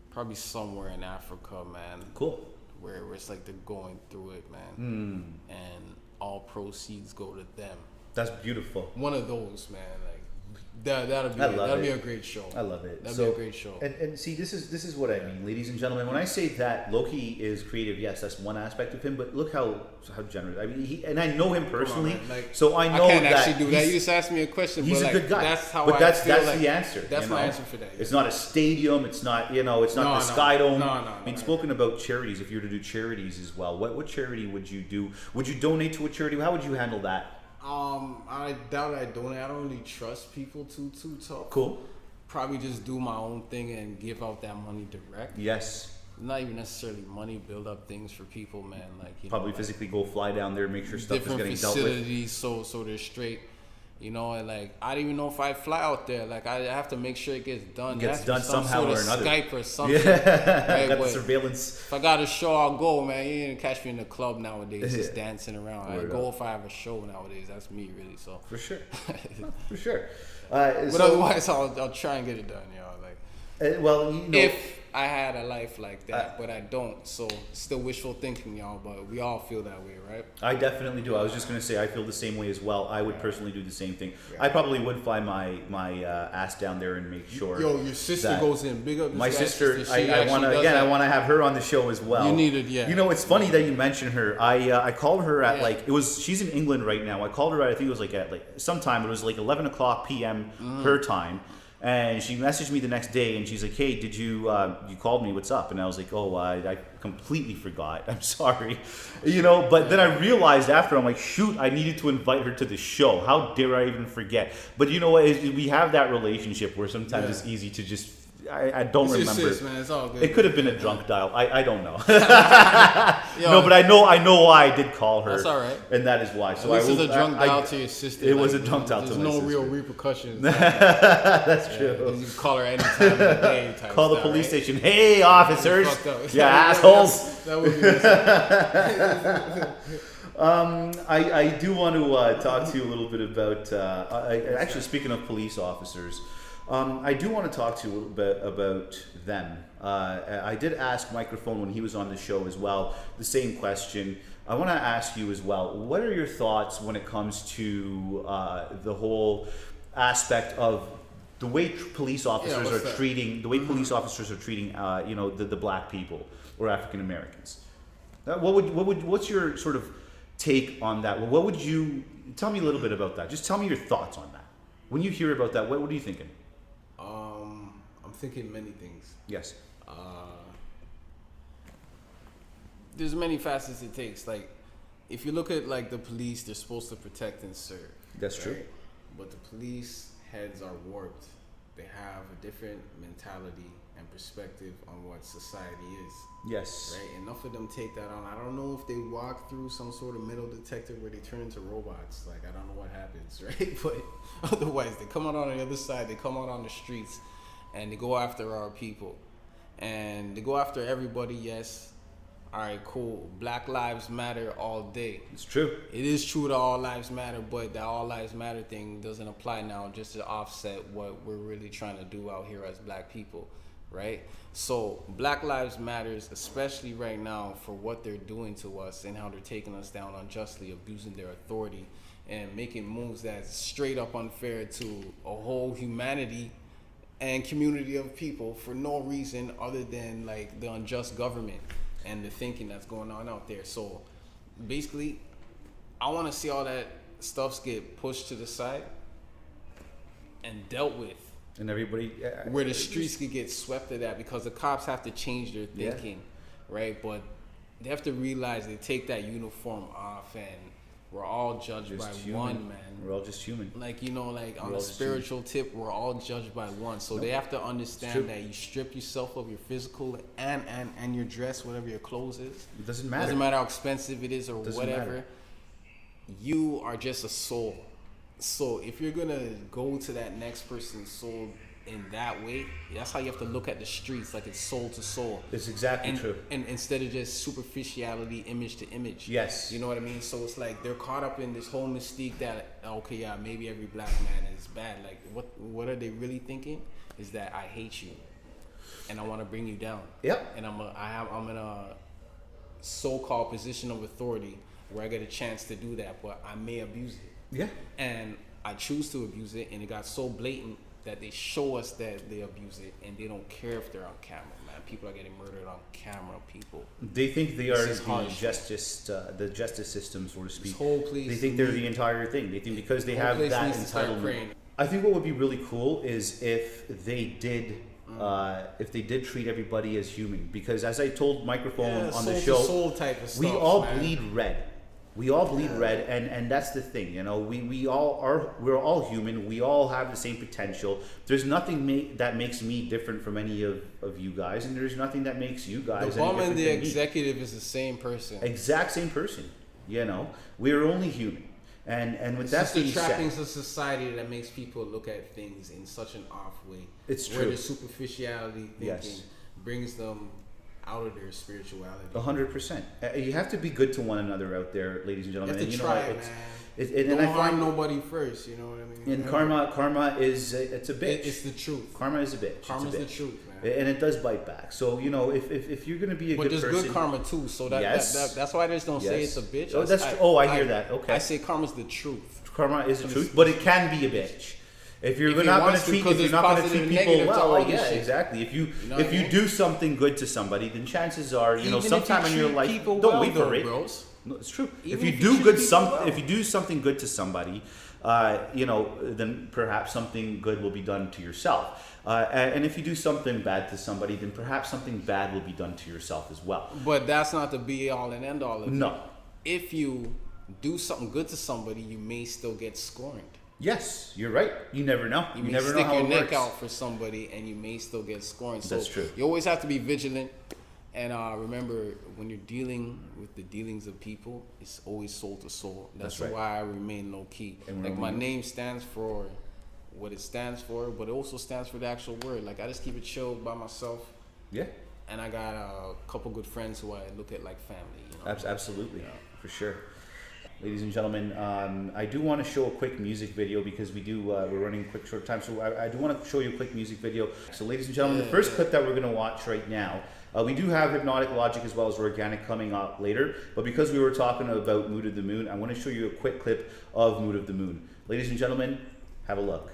Probably somewhere in Africa, man. Cool. Where it's like they're going through it, man. And all proceeds go to them. That's beautiful. One of those, man. Like That'll be a great show. I love it. That'll be a great show. And see, this is what I mean, ladies and gentlemen. When I say that Lowkee is creative, yes, that's one aspect of him. But look how generous. I mean, and I know him personally, so I know I can't that actually do that. You just asked me a question. He's a good guy. That's how but that's feel the answer. That's my answer for that. Yeah. It's not a stadium. It's not it's not the Sky Dome. No. I mean, spoken about charities. If you were to do charities as well, what charity would you do? Would you donate to a charity? How would you handle that? I doubt I donate. I don't really trust people too tough. Cool. Probably just do my own thing and give out that money direct. Yes. Not even necessarily money, build up things for people, man. Like probably physically go fly down there, make sure stuff is getting dealt with. Different facilities, so they're straight. And like I don't even know if I fly out there. Like I have to make sure it gets done. Gets done somehow or another. Skype or something. Yeah, right? Got the surveillance. If I got a show, I'll go, man. You didn't catch me in the club nowadays, just dancing around. I go if I have a show nowadays. That's me, really. So for sure, for sure. But otherwise, I'll try and get it done. Well, if I had a life like that, but I don't. So still wishful thinking, y'all. But we all feel that way, right? I definitely do. I was just gonna say I feel the same way as well. I would personally do the same thing. I probably would fly my ass down there and make sure. Yo, your sister goes in. Big up. My sister. I want to have her on the show as well. You need it, yeah. It's funny that you mentioned her. I called her at she's in England right now. I called her at, I think it was at sometime. It was 11 o'clock p.m. her time. And she messaged me the next day, and she's like, "Hey, did you called me? What's up?" And I was like, "Oh, I completely forgot. I'm sorry." But then I realized after, I'm like, "Shoot, I needed to invite her to the show. How dare I even forget?" But you know what? We have that relationship where sometimes it's easy to just. I don't remember. Man. It's all good. It could have been a drunk dial. I don't know. No, but I know why I did call her. That's all right. And that is why. So this is a drunk dial to your sister. It was a drunk dial to my sister. There's no real repercussions. That's true. You can call her any time of the day. Call the police station. Hey, officers. Yeah, assholes. That would be I do want to talk to you a little bit about. Actually, speaking of police officers. I do want to talk to you a little bit about them. I did ask Microphone when he was on the show as well, the same question. I want to ask you as well, what are your thoughts when it comes to the whole aspect of the way police officers are treating, the black people or African Americans? What's your sort of take on that? What would you, tell me a little bit about that. Just tell me your thoughts on that. When you hear about that, what are you thinking? I'm thinking many things. Yes. There's many facets it takes. Like, if you look at the police, they're supposed to protect and serve. That's true. But the police heads are warped. They have a different mentality and perspective on what society is. Yes. Right? Enough of them take that on. I don't know if they walk through some sort of metal detector where they turn into robots. I don't know what happens, right? But otherwise, they come out on the other side. They come out on the streets, and they go after our people, and they go after everybody. Yes. All right, cool. Black Lives Matter all day. It's true. It is true that all lives matter, but the all lives matter thing doesn't apply now just to offset what we're really trying to do out here as black people, right? So Black Lives Matters, especially right now, for what they're doing to us and how they're taking us down unjustly, abusing their authority, and making moves that's straight up unfair to a whole humanity and community of people for no reason other than the unjust government and the thinking that's going on out there. So basically, I want to see all that stuff get pushed to the side and dealt with. And everybody... where the streets could get swept of that, because the cops have to change their thinking, right? But they have to realize they take that uniform off and we're all judged by one, man. We're all just human. On a spiritual tip, we're all judged by one. So they have to understand that you strip yourself of your physical and your dress, whatever your clothes is. It doesn't matter. Doesn't matter how expensive it is or whatever. Matter. You are just a soul. So if you're gonna go to that next person's soul in that way, that's how you have to look at the streets, like it's soul to soul. It's exactly true. And instead of just superficiality, image to image. Yes. You know what I mean? So it's they're caught up in this whole mystique that, okay, yeah, maybe every black man is bad. What are they really thinking? Is that I hate you and I want to bring you down. Yep. And I'm in a so-called position of authority where I get a chance to do that, but I may abuse it. Yeah. And I choose to abuse it, and it got so blatant that they show us that they abuse it, and they don't care if they're on camera, man. People are getting murdered on camera, people. They think they are the harsh, justice system, so to speak. This whole place, they think they're the entire thing. They think because they have that entitlement. I think what would be really cool is if they did treat everybody as human, because as I told Microphone on the show, soul type of stuff, we all man. bleed red. We all bleed red, and that's the thing, you know. We're all human. We all have the same potential. There's nothing that makes me different from any of you guys, and there's nothing that makes you guys. The bum and the than executive is the same person. Exact same person. You know, we're only human, and with that being said, it's the trappings of said, society that makes people look at things in such an off way. It's true. Where the superficiality thinking brings them out of their spirituality. 100%. You have to be good to one another out there, ladies and gentlemen. You have to try it, man. Don't harm nobody first. You know what I mean? And karma is it's a bitch. It's the truth. Karma is a bitch. Karma's the truth, man. And it does bite back. So you know, if you're gonna be a good person, but there's good karma too. So that's why I just don't say it's a bitch. I hear that. Okay. I say karma's the truth. Karma is the truth, but it can be a bitch. If you're not going to treat people well, exactly. If you do something good to somebody, then chances are, sometime in your life, don't wait for it. No, it's true. If you do something good to somebody, then perhaps something good will be done to yourself. And if you do something bad to somebody, then perhaps something bad will be done to yourself as well. But that's not the be all and end all of it. No. If you do something good to somebody, you may still get scorned. Yes, you're right. You never know. You may never stick know how your neck works. out for somebody, and you may still get scorned. So that's true. You always have to be vigilant, and remember, when you're dealing with the dealings of people, it's always soul to soul. That's right. Why I remain low key. Like my name stands for what it stands for, but it also stands for the actual word. Like I just keep it chilled by myself. Yeah. And I got a couple good friends who I look at like family. Absolutely, for sure. Ladies and gentlemen, I do want to show a quick music video because we're running a quick short time. So I do want to show you a quick music video. So ladies and gentlemen, the first clip that we're going to watch right now, we do have Hypnotic Logic as well as Organic coming up later. But because we were talking about Mood of the Moon, I want to show you a quick clip of Mood of the Moon. Ladies and gentlemen, have a look.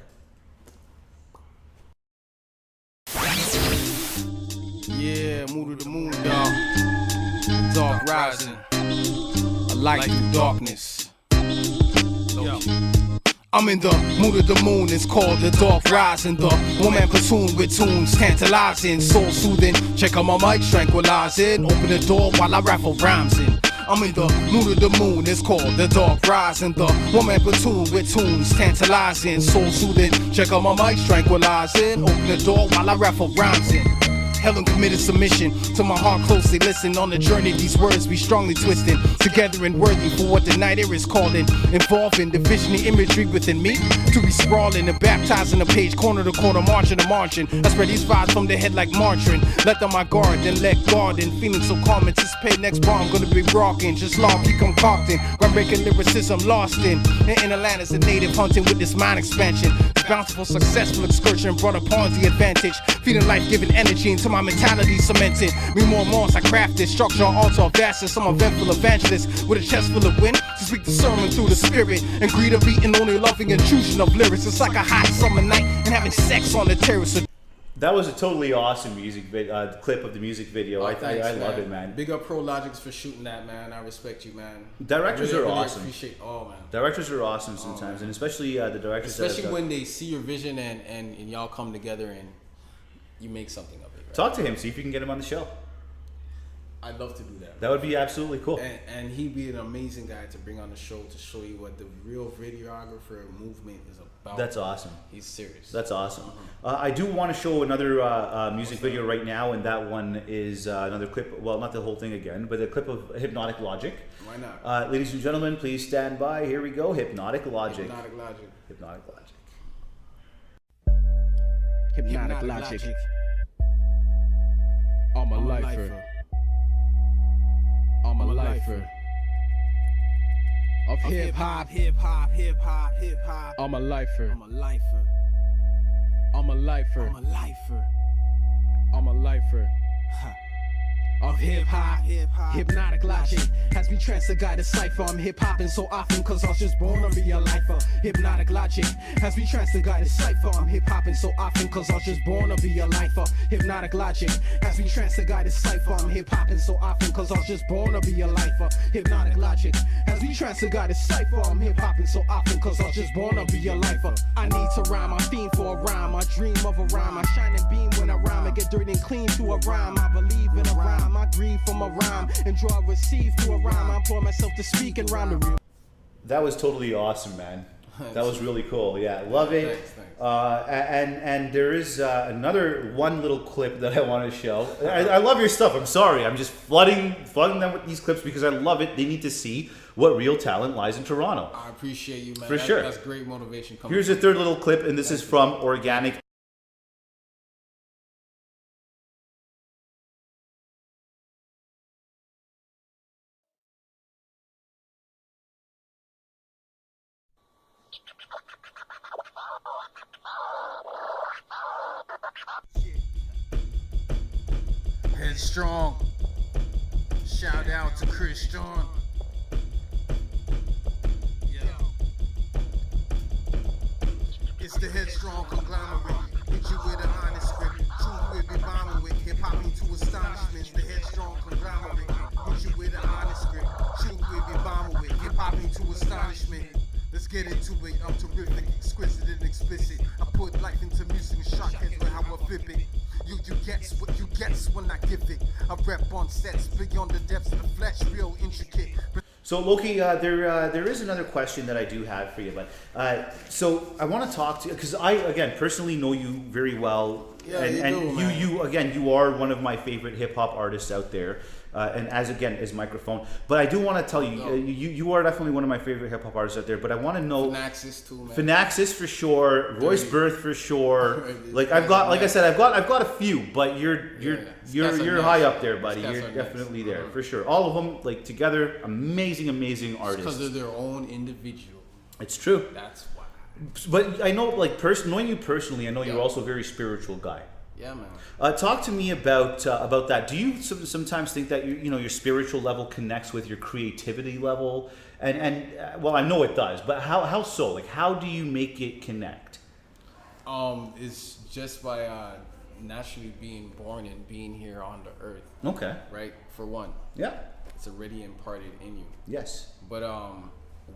Yeah, Mood of the Moon, dog. Dark rising. Light through darkness. Yo. I'm in the mood of the moon, it's called the dark rising. The woman platoon with tunes, tantalizing, soul soothing. Check out my mic, tranquilizing. Open the door while I raffle rhymes in. I'm in the mood of the moon, it's called the dark rising. The woman platoon with tunes, tantalizing, soul soothing. Check out my mic, tranquilizing. Open the door while I raffle rhymes in. Helen committed submission to my heart, closely listen. On the journey, these words be strongly twisting together and worthy for what the night air is calling. Involving the visionary imagery within me to be sprawling and baptizing the page, corner to corner, margin to margin. I spread these vibes from the head like margarine. Let them my guard, then let guard in. Feeling so calm, anticipate next bar I'm gonna be rocking. Just long, keep concocting. Groundbreaking lyricism lost in Atlantis, a native hunting with this mind expansion. This bountiful, successful excursion brought upon the advantage. Feeling life-giving energy into my mentality cemented. Me more and more as I craft this structure, altar of vastness. I'm a eventful evangelist with a chest full of wind to speak the sermon through the spirit and greet a beating only a loving intrusion of lyrics. It's like a hot summer night and having sex on the terrace. That was a totally awesome clip of the music video. I love it, man. Big up Pro Logics for shooting that, man. I respect you, man. Directors are awesome. Appreciate, man. Directors are awesome sometimes, and especially the directors. Especially when they see your vision and y'all come together and you make something of it. Right? Talk to him, see if you can get him on the show. I'd love to do that. That would be absolutely cool. And he'd be an amazing guy to bring on the show to show you what the real videographer movement is about. That's awesome. He's serious. That's awesome. I do want to show another music video right now, and that one is another clip. Well, not the whole thing again, but a clip of Hypnotic Logic. Why not? Ladies and gentlemen, please stand by. Here we go. Hypnotic Logic. Hypnotic Logic. Hypnotic Logic. Hypnotic Logic. I'm a lifer. I'm a lifer. Of hip hop. I'm a lifer. I'm a lifer. I'm a lifer. I'm a lifer. I'm a lifer. of hip-hop. Hypnotic logic has me tranced to guide a cipher. I'm hip-hopping so often cause I was just born to be a lifer. Hypnotic logic has me tranced to guide a cipher. I'm hip-hopping so often cause I was just born to be a lifer. Hypnotic logic has me tranced to guide a cipher. I'm hip-hopping so often cause I was just born to be a lifer. Hypnotic logic has me tranced to guide a cipher. I'm hip-hopping so often cause I was just born to be a lifer. I need to rhyme, I fiend for a rhyme. I dream of a rhyme, I shine and beam when I rhyme. I get dirty and clean to a rhyme. I believe in a rhyme, I grieve from a rhyme, and draw receive through a rhyme. I pour myself to speak and rhyme the real. That was totally awesome, man. That was really cool. Yeah, love it. Thanks. And there is another one little clip that I want to show. I love your stuff. I'm sorry. I'm just flooding them with these clips because I love it. They need to see what real talent lies in Toronto. I appreciate you, man. For sure. That's great motivation. Coming Here's a third little clip, and this is from Organic. Headstrong. Shout out to Christian. It's the headstrong conglomerate. Hit you with an honest script. Truth will be bombing with. Hip hop into astonishment. The headstrong conglomerate. Hit you with an honest script. Truth will be bombing with. Hip hop into astonishment. Let's get into it. I'm terrific, exquisite and explicit. I put life into music and shock heads with how I flip it. You get what you get when I give it. I rep on sets beyond the depths of the flesh, real intricate. So Lowkee, there is another question that I do have for you, but so I want to talk to you because I again personally know you very well, Yeah, and you again you are one of my favorite hip hop artists out there, and as microphone. But I do want to tell you, you are definitely one of my favorite hip hop artists out there. But I want to know Finaxis too, man. Finaxis for sure, Royce Birth for sure. Like I've got a few, but you're high up there, buddy. You're definitely there for sure. All of them like together, amazing artists. Because they're their own individual. It's true. That's why. But I know, like, knowing you personally, I know you're also a very spiritual guy. Yeah, man. Talk to me about that. Do you sometimes think that your spiritual level connects with your creativity level? And well, I know it does, but how so? Like, how do you make it connect? It's just by naturally being born and being here on the earth. Okay. Right. For one. Yeah. It's already imparted in you. Yes. But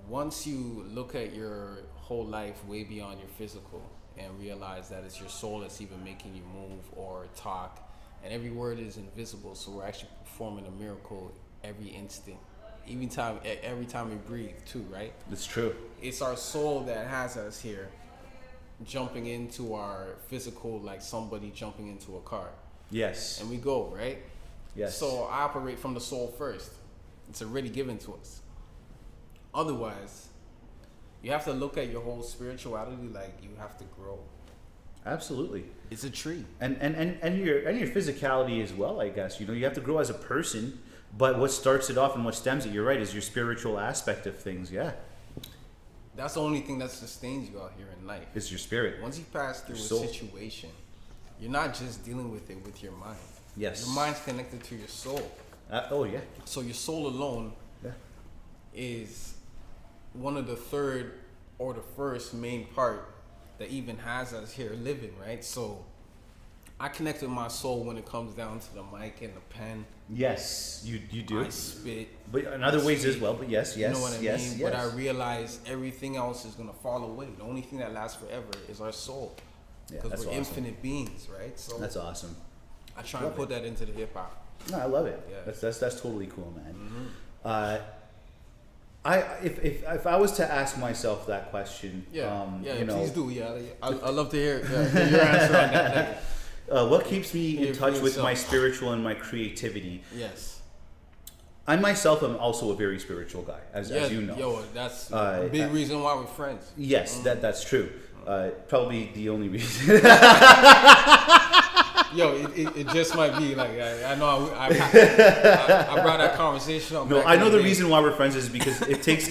once you look at your whole life way beyond your physical and realize that it's your soul that's even making you move or talk, and every word is invisible, so we're actually performing a miracle every instant, every time we breathe too, right? It's true. It's our soul that has us here, jumping into our physical like somebody jumping into a car. Yes. And we go, right? Yes. So I operate from the soul first. It's already given to us. Otherwise, you have to look at your whole spirituality like you have to grow. Absolutely. It's a tree. And your physicality as well, I guess. You have to grow as a person, but what starts it off and what stems it, you're right, is your spiritual aspect of things, yeah. That's the only thing that sustains you out here in life. It's your spirit. Once you pass through a situation, you're not just dealing with it with your mind. Yes. Your mind's connected to your soul. Oh, yeah. So your soul alone is one of the third or the first main part that even has us here living, right? So I connect with my soul when it comes down to the mic and the pen. Yes, you do. I spit. But in other ways as well, but yes. You know what I mean? But I realize everything else is going to fall away. The only thing that lasts forever is our soul. Because we're infinite beings, right? So that's awesome. I try and put that into the hip hop. No, I love it. Yeah. That's totally cool, man. If I was to ask myself that question, please do. Yeah, I love to hear your answer on that. What keeps me in touch with my spiritual and my creativity? Yes. I myself am also a very spiritual guy, as you know. Yo, that's a big reason why we're friends. Yes, that's true. Probably the only reason. Yo, it just might be like I know I brought that conversation up. No, I know the reason why we're friends is because it takes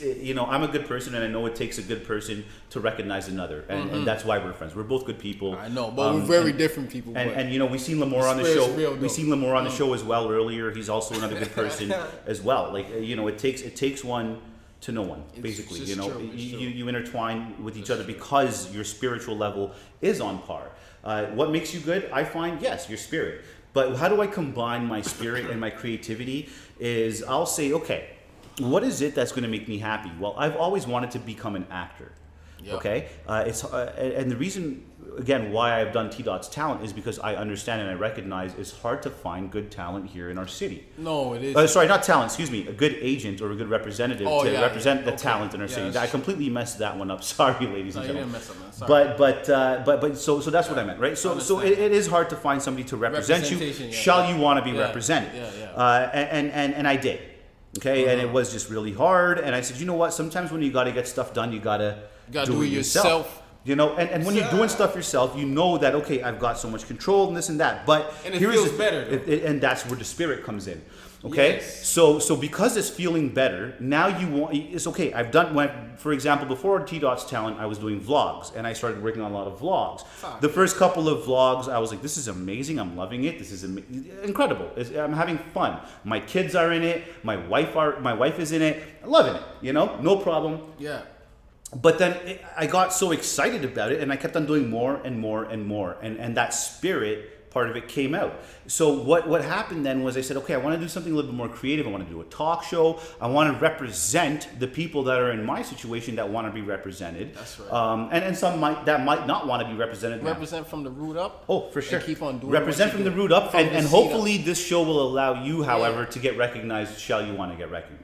I'm a good person, and I know it takes a good person to recognize another, and that's why we're friends. We're both good people. I know, but we're very different people. And we seen Lamore on the show. We seen Lamore on the show as well earlier. He's also another good person as well. Like it takes one to know one, basically. You intertwine with each other because your spiritual level is on par. What makes you good? I find, yes, your spirit. But how do I combine my spirit and my creativity? Is I'll say, okay, what is it that's going to make me happy? Well, I've always wanted to become an actor. Yeah. Okay, and the reason again why I've done TDOT'S talent is because I understand and I recognize it's hard to find good talent here in our city. No, it is. Sorry, not talent. Excuse me, a good agent or a good representative to represent the talent in our city. I completely messed that one up. Sorry, ladies and gentlemen. You didn't mess up, man. Sorry. But so that's what I meant, right? So it is hard to find somebody to represent you. Shall you want to be represented? And I did. Okay, and it was just really hard. And I said, you know what? Sometimes when you got to get stuff done, you gotta do it yourself. And when you're doing stuff yourself, you know that, okay, I've got so much control and this and that. But it feels better. And that's where the spirit comes in. Okay? Yes. So because it's feeling better, now it's okay. I've done, for example, before TDOT'S talent, I was doing vlogs. And I started working on a lot of vlogs. The first couple of vlogs, I was like, this is amazing. I'm loving it. This is incredible. I'm having fun. My kids are in it. My wife is in it. I'm loving it. No problem. Yeah. But then I got so excited about it, and I kept on doing more and more and more, and that spirit part of it came out. So what happened then was I said, okay, I want to do something a little bit more creative. I want to do a talk show. I want to represent the people that are in my situation that want to be represented. That's right. And some might not want to be represented. Represent from the root up. Oh, for sure. And keep on doing. Represent from the root up, and hopefully this show will allow you, however, to get recognized. Shall you want to get recognized?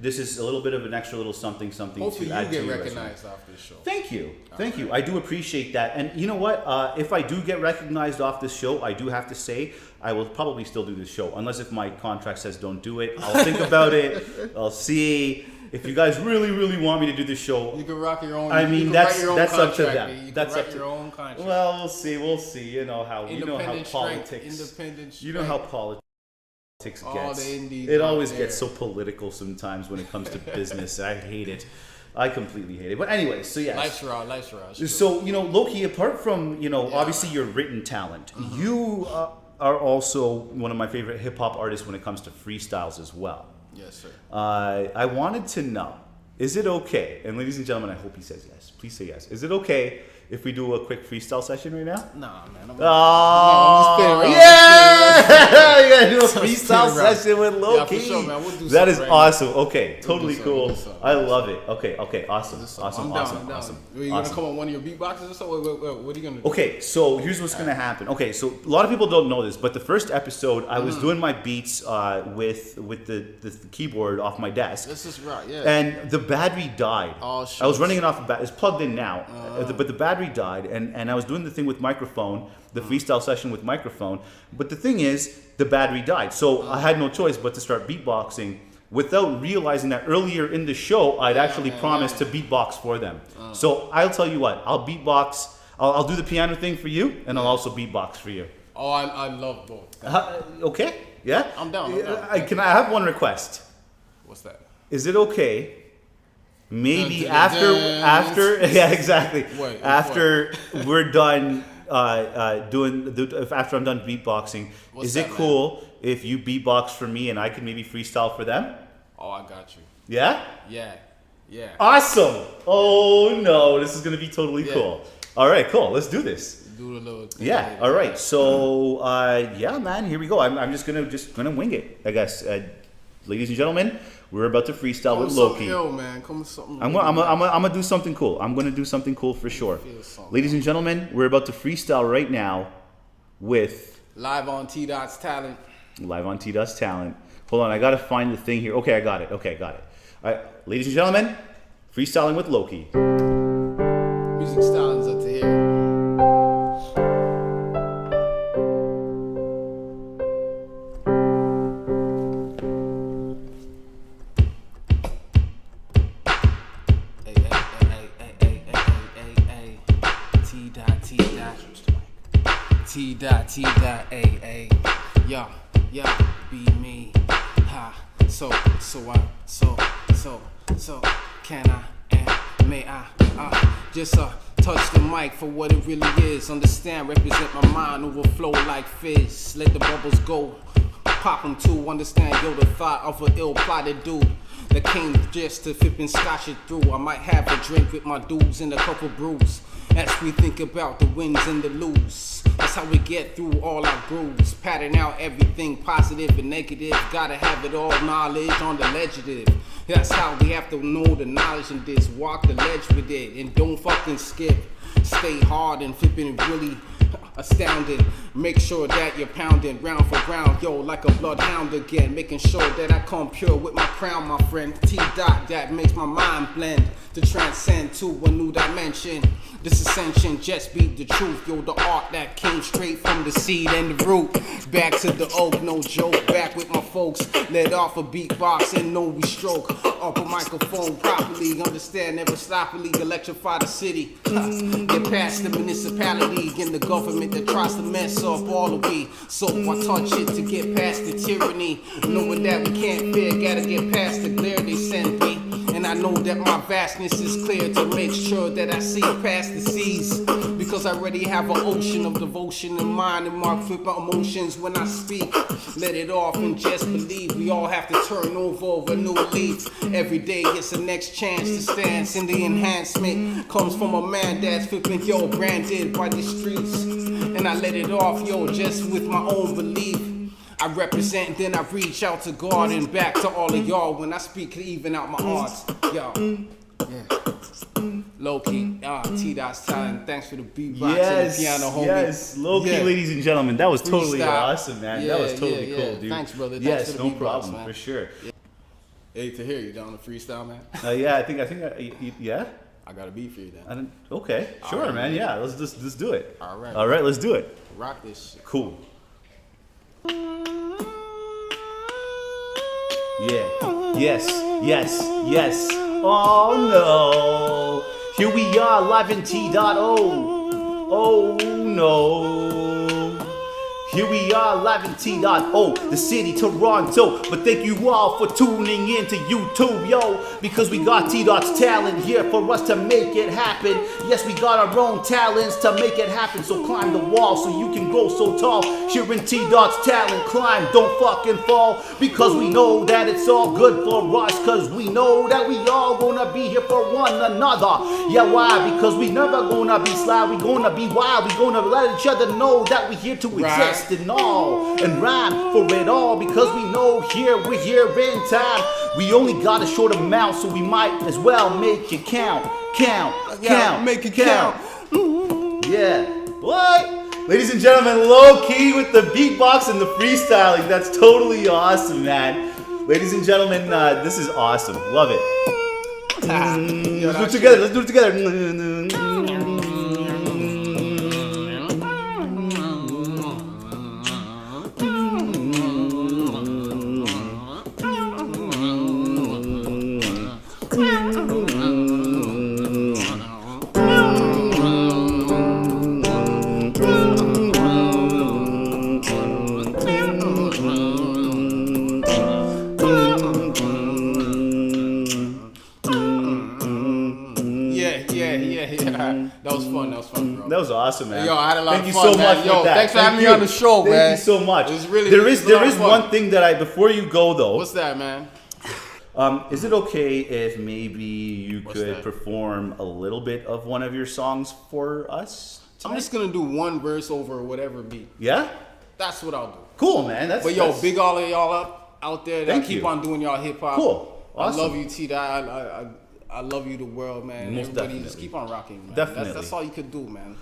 This is a little bit of an extra little something Hopefully to add to your you get recognized off this show. Thank you. I do appreciate that. And you know what? If I do get recognized off this show, I do have to say I will probably still do this show, unless if my contract says don't do it. I'll think about it. I'll see. If you guys really, really want me to do this show, you can rock your own. I mean, that's up to them. You that's can up to your own contract. Well, we'll see. You know how politics. Independent. You know how politics gets. It always gets so political sometimes when it comes to business. I hate it. I completely hate it. But anyway, so yes. Life's raw. So, Lowkee, apart from, obviously your written talent, you are also one of my favorite hip hop artists when it comes to freestyles as well. Yes, sir. I wanted to know, is it okay? And ladies and gentlemen, I hope he says yes. Please say yes. Is it okay if we do a quick freestyle session right now? Nah, man. I'm yeah! You gotta do a freestyle session with Lowkee. Yeah, for sure, man. We'll do that is right awesome. Now. Okay, totally cool. I we'll love it. Okay, awesome. Awesome. Are you gonna come on one of your beatboxes or something? What are you gonna do? Okay, so here's what's gonna happen. Okay, so a lot of people don't know this, but the first episode, I was doing my beats with the keyboard off my desk. This is right, yeah. And the battery died. Oh, shit. I was running it off the battery. It's plugged in now, but the battery died, and I was doing the thing with microphone, the freestyle session with microphone. But the thing is, the battery died, so I had no choice but to start beatboxing without realizing that earlier in the show I'd actually promised to beatbox for them. So I'll tell you what, I'll beatbox. I'll do the piano thing for you, and I'll also beatbox for you. Oh, I love both. Okay, yeah. I'm down. Can I have one request? What's that? Is it okay? Maybe after yeah, exactly. After we're done after I'm done beatboxing, is it cool if you beatbox for me and I can maybe freestyle for them? Oh, I got you. Yeah? Yeah. Awesome. Oh no, this is gonna be totally cool. All right, cool. Let's do this. Do a little thing. Yeah. All right. So yeah, man. Here we go. I'm just gonna wing it, I guess. Ladies and gentlemen, we're about to freestyle with Lowkee. I'm gonna do something cool. I'm gonna do something cool for sure. Ladies and gentlemen, we're about to freestyle right now with live on TDOT'S talent. Live on TDOT'S talent. Hold on, I gotta find the thing here. Okay, I got it. All right, ladies and gentlemen, freestyling with Lowkee. Music styling's up to here. T dot A. Yeah, be me. Ha. So can I and may I just touch the mic for what it really is. Understand, represent my mind, overflow like fizz. Let the bubbles go, pop them too. Understand, yo, the thought of an ill-plotted dude that came just to flip and scotch it through. I might have a drink with my dudes and a couple brews as we think about the wins and the lose. That's how we get through all our grooves, patting out everything positive and negative. Gotta have it all, knowledge on the legislative. That's how we have to know the knowledge in this. Walk the ledge with it and don't fucking skip. Stay hard and flipping really astounding. Make sure that you're pounding round for round, yo, like a bloodhound again. Making sure that I come pure with my crown, my friend. T-Dot, that makes my mind blend to transcend to a new dimension. This ascension just be the truth, yo, the art that came straight from the seed and the root. Back to the oak, no joke, back with my folks. Let off a beatbox and no we stroke. Up a microphone properly, understand, never sloppily, electrify the city. Get past the municipality and the government that tries to mess up all the way. So I touch it to get past the tyranny. Knowing that we can't fear, gotta get past the glare they send me. And I know that my vastness is clear to make sure that I see past the seas. Because I already have an ocean of devotion in mind and marked with my emotions when I speak. Let it off and just believe we all have to turn over a new leaf. Every day it's the next chance to stance, and the enhancement comes from a man that's flipping, yo, branded by the streets. And I let it off, yo, just with my own belief. I represent, then I reach out to God and back to all of y'all when I speak to even out my hearts. Yo, yeah. Lowkee, TDOT'S talent. Thanks for the beatbox and the piano, homie. Yes, Lowkee, ladies and gentlemen. That was totally Freestyle. awesome, man. That was totally cool, dude. Thanks, brother. Thanks Yes, for the no beatbox, problem, man. for sure. Hey, Tahir, you down to freestyle, man? Yeah, I think, yeah. I got a beat for you then. Okay, sure, right, man. man. Yeah, let's do it. All right. All right, let's do it. Rock this shit. Cool. Yeah. Yes. Oh no. Here we are live in T.O. Oh no. Here we are live in T.O, the city, Toronto. But thank you all for tuning in to YouTube, yo. Because we got T.Dot's talent here for us to make it happen. Yes, we got our own talents to make it happen. So climb the wall so you can grow so tall. Here in T.Dot's talent, climb, don't fucking fall. Because we know that it's all good for us. Cause we know that we all gonna be here for one another. Yeah, why? Because we never gonna be sly. We gonna be wild. We gonna let each other know that we here to exist. And all and rhyme for it all, because we know we're here in time. We only got a short amount, so we might as well make it count. Make it count. Yeah, what? Ladies and gentlemen, Lowkee with the beatbox and the freestyling. That's totally awesome, man. Ladies and gentlemen, this is awesome. Love it. Let's do it together. That was fun, bro. That was awesome, man. Yo, I had a lot Thank of you fun, so man. much Yo, for that. thanks for having me on the show, man. Thank you so much. It was really, there it was a lot is of fun. one thing that before you go though. What's that, man? Is it okay if maybe you could that? perform a little bit of one of your songs for us tonight? I'm just gonna do one verse over whatever beat. Yeah? That's what I'll do. Cool, man. But yo, big all of y'all up out there that Thank keep you. on doing y'all hip hop. Cool. Awesome. I love you, T-Dot. I love you, the world, man. Most Everybody definitely. just keep on rocking, man. Definitely. That's all you could do, man.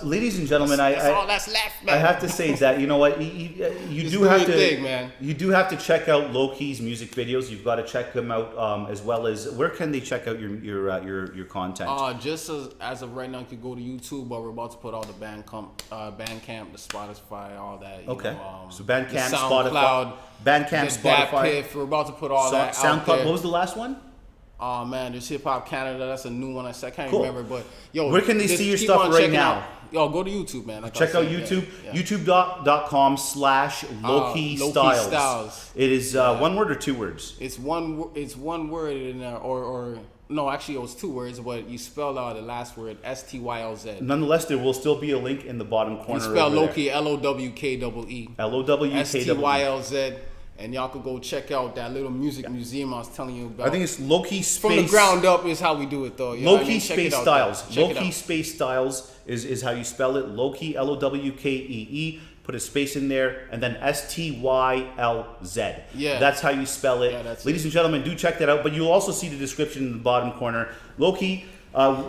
Ladies and gentlemen, That's all that's left, man. I have to say that you know what you Just do do have your to thing, man. You do have to check out Lowkee's music videos. You've got to check them out as well as where can they check out your content? Just as of right now, you can go to YouTube, but we're about to put all the Bandcamp, the Spotify, all that. Okay. So the Bandcamp, SoundCloud, Spotify, Bandcamp, the Spotify. DatPiff. We're about to put all that out SoundCloud. there. What was the last one? Oh man, there's Hip Hop Canada. That's a new one. I can't Cool. remember, but yo, where can they just see your keep stuff on right checking now? out. Yo, go to YouTube, man. Like Check I out said, YouTube, yeah. youtube.com/Lowkee Lowkee Styles. It is one word or two words? It's one word in or no, actually it was two words, but you spelled out the last word STYLZ. Nonetheless, there will still be a link in the bottom corner. You spell over Lowkee there. LOWKEE. STYLZ. And y'all could go check out that little music museum I was telling you about. I think it's Lowkee Space. From the ground up is how we do it, though. You know what I mean? Lowkee Check it Space out, Styles. Check it Lowkee out. Space Styles is how you spell it. Lowkee, LOWKEE. Put a space in there, and then STYLZ. Yeah. That's how you spell it. Yeah, that's Ladies and gentlemen, do check that out. But you'll also see the description in the bottom corner. Lowkee,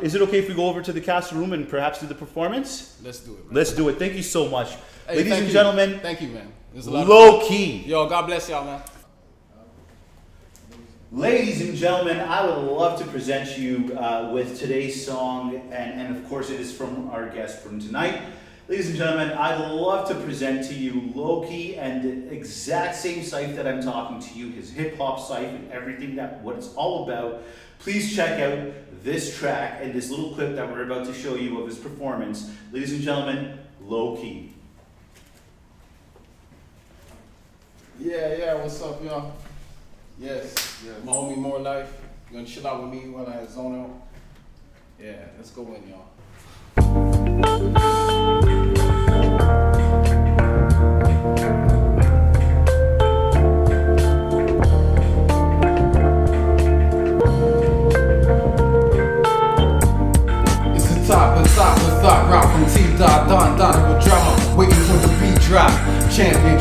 is it okay if we go over to the castle room and perhaps do the performance? Let's do it, man. Let's do it. Thank you so much. Hey, Ladies thank and you. gentlemen, Thank you, man. There's a lot of Lowkee. Yo, God bless y'all, man. Ladies and gentlemen, I would love to present you with today's song, and of course it is from our guest from tonight. Ladies and gentlemen, I'd love to present to you Lowkee and the exact same site that I'm talking to you, his hip-hop site and everything what it's all about. Please check out this track and this little clip that we're about to show you of his performance. Ladies and gentlemen, Lowkee. Yeah, what's up, y'all? Yes, my homie More Life. You gonna chill out with me while I zone out? Yeah, let's go in, y'all. It's the top, rock from TDOT'S, with drama, waiting for the beat drop. Champion,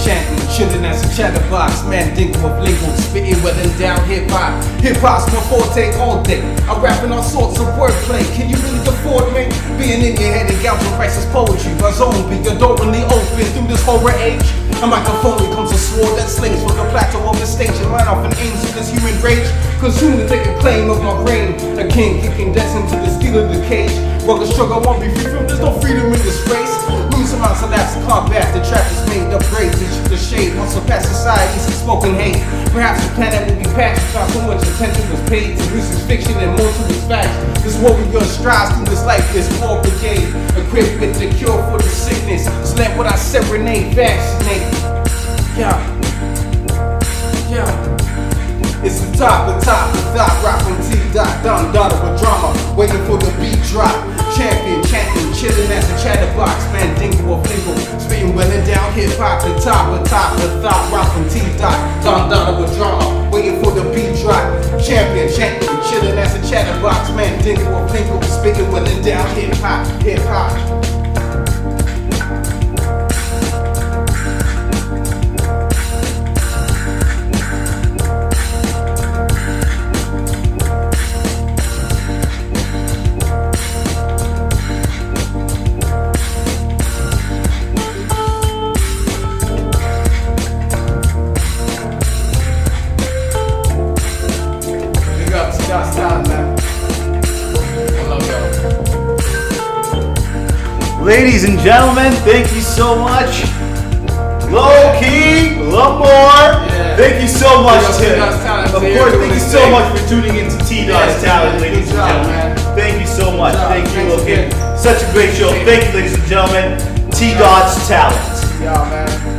chilling as a chatterbox. Man, think of lingo, spitting well and down hip-hop. Hip-hop's my forte all day. I'm rapping all sorts of wordplay. Can you really afford me? Being in your head and gouging prices poetry. My zombie, your door really open through this horror age. A microphone becomes a sword that slings from the plateau of the stage and line off an angel, this human rage. Consumed to take a claim of my brain. A king kicking destined to the steel of the cage. Rugged struggle won't be free from, there's no freedom in this race. Lose amounts of lapse of combat, the trap is made up grades and shoot the shade. Once surpass society's unspoken hate. Perhaps the planet will be patched, not so much attention was paid to this is fiction and more to its facts. This warrior strives through this life, this war brigade. Equipped with the cure for the sickness. So let what I serenade, vaccinate. Yeah. It's the top, rock from TDOT'S, with drama, waiting for the beat drop. Champion, chilling as a chatterbox, man, dingo of lingo, spitting well and down hip-hop. The top, rock from TDOT'S, with drama, waiting for the beat drop. Champion, chilling as a chatterbox, man, dingo of lingo, spitting well and down hip-hop. Ladies and gentlemen, thank you so much. Lowkee, love more. Thank you so much, Tim. Of course, thank you so much for tuning into TDOT'S Talent, ladies and gentlemen. Thank you so much. Thank you, Lowkee. Such a great show. Thank you, ladies and gentlemen. TDOT'S Talent. Yeah, man.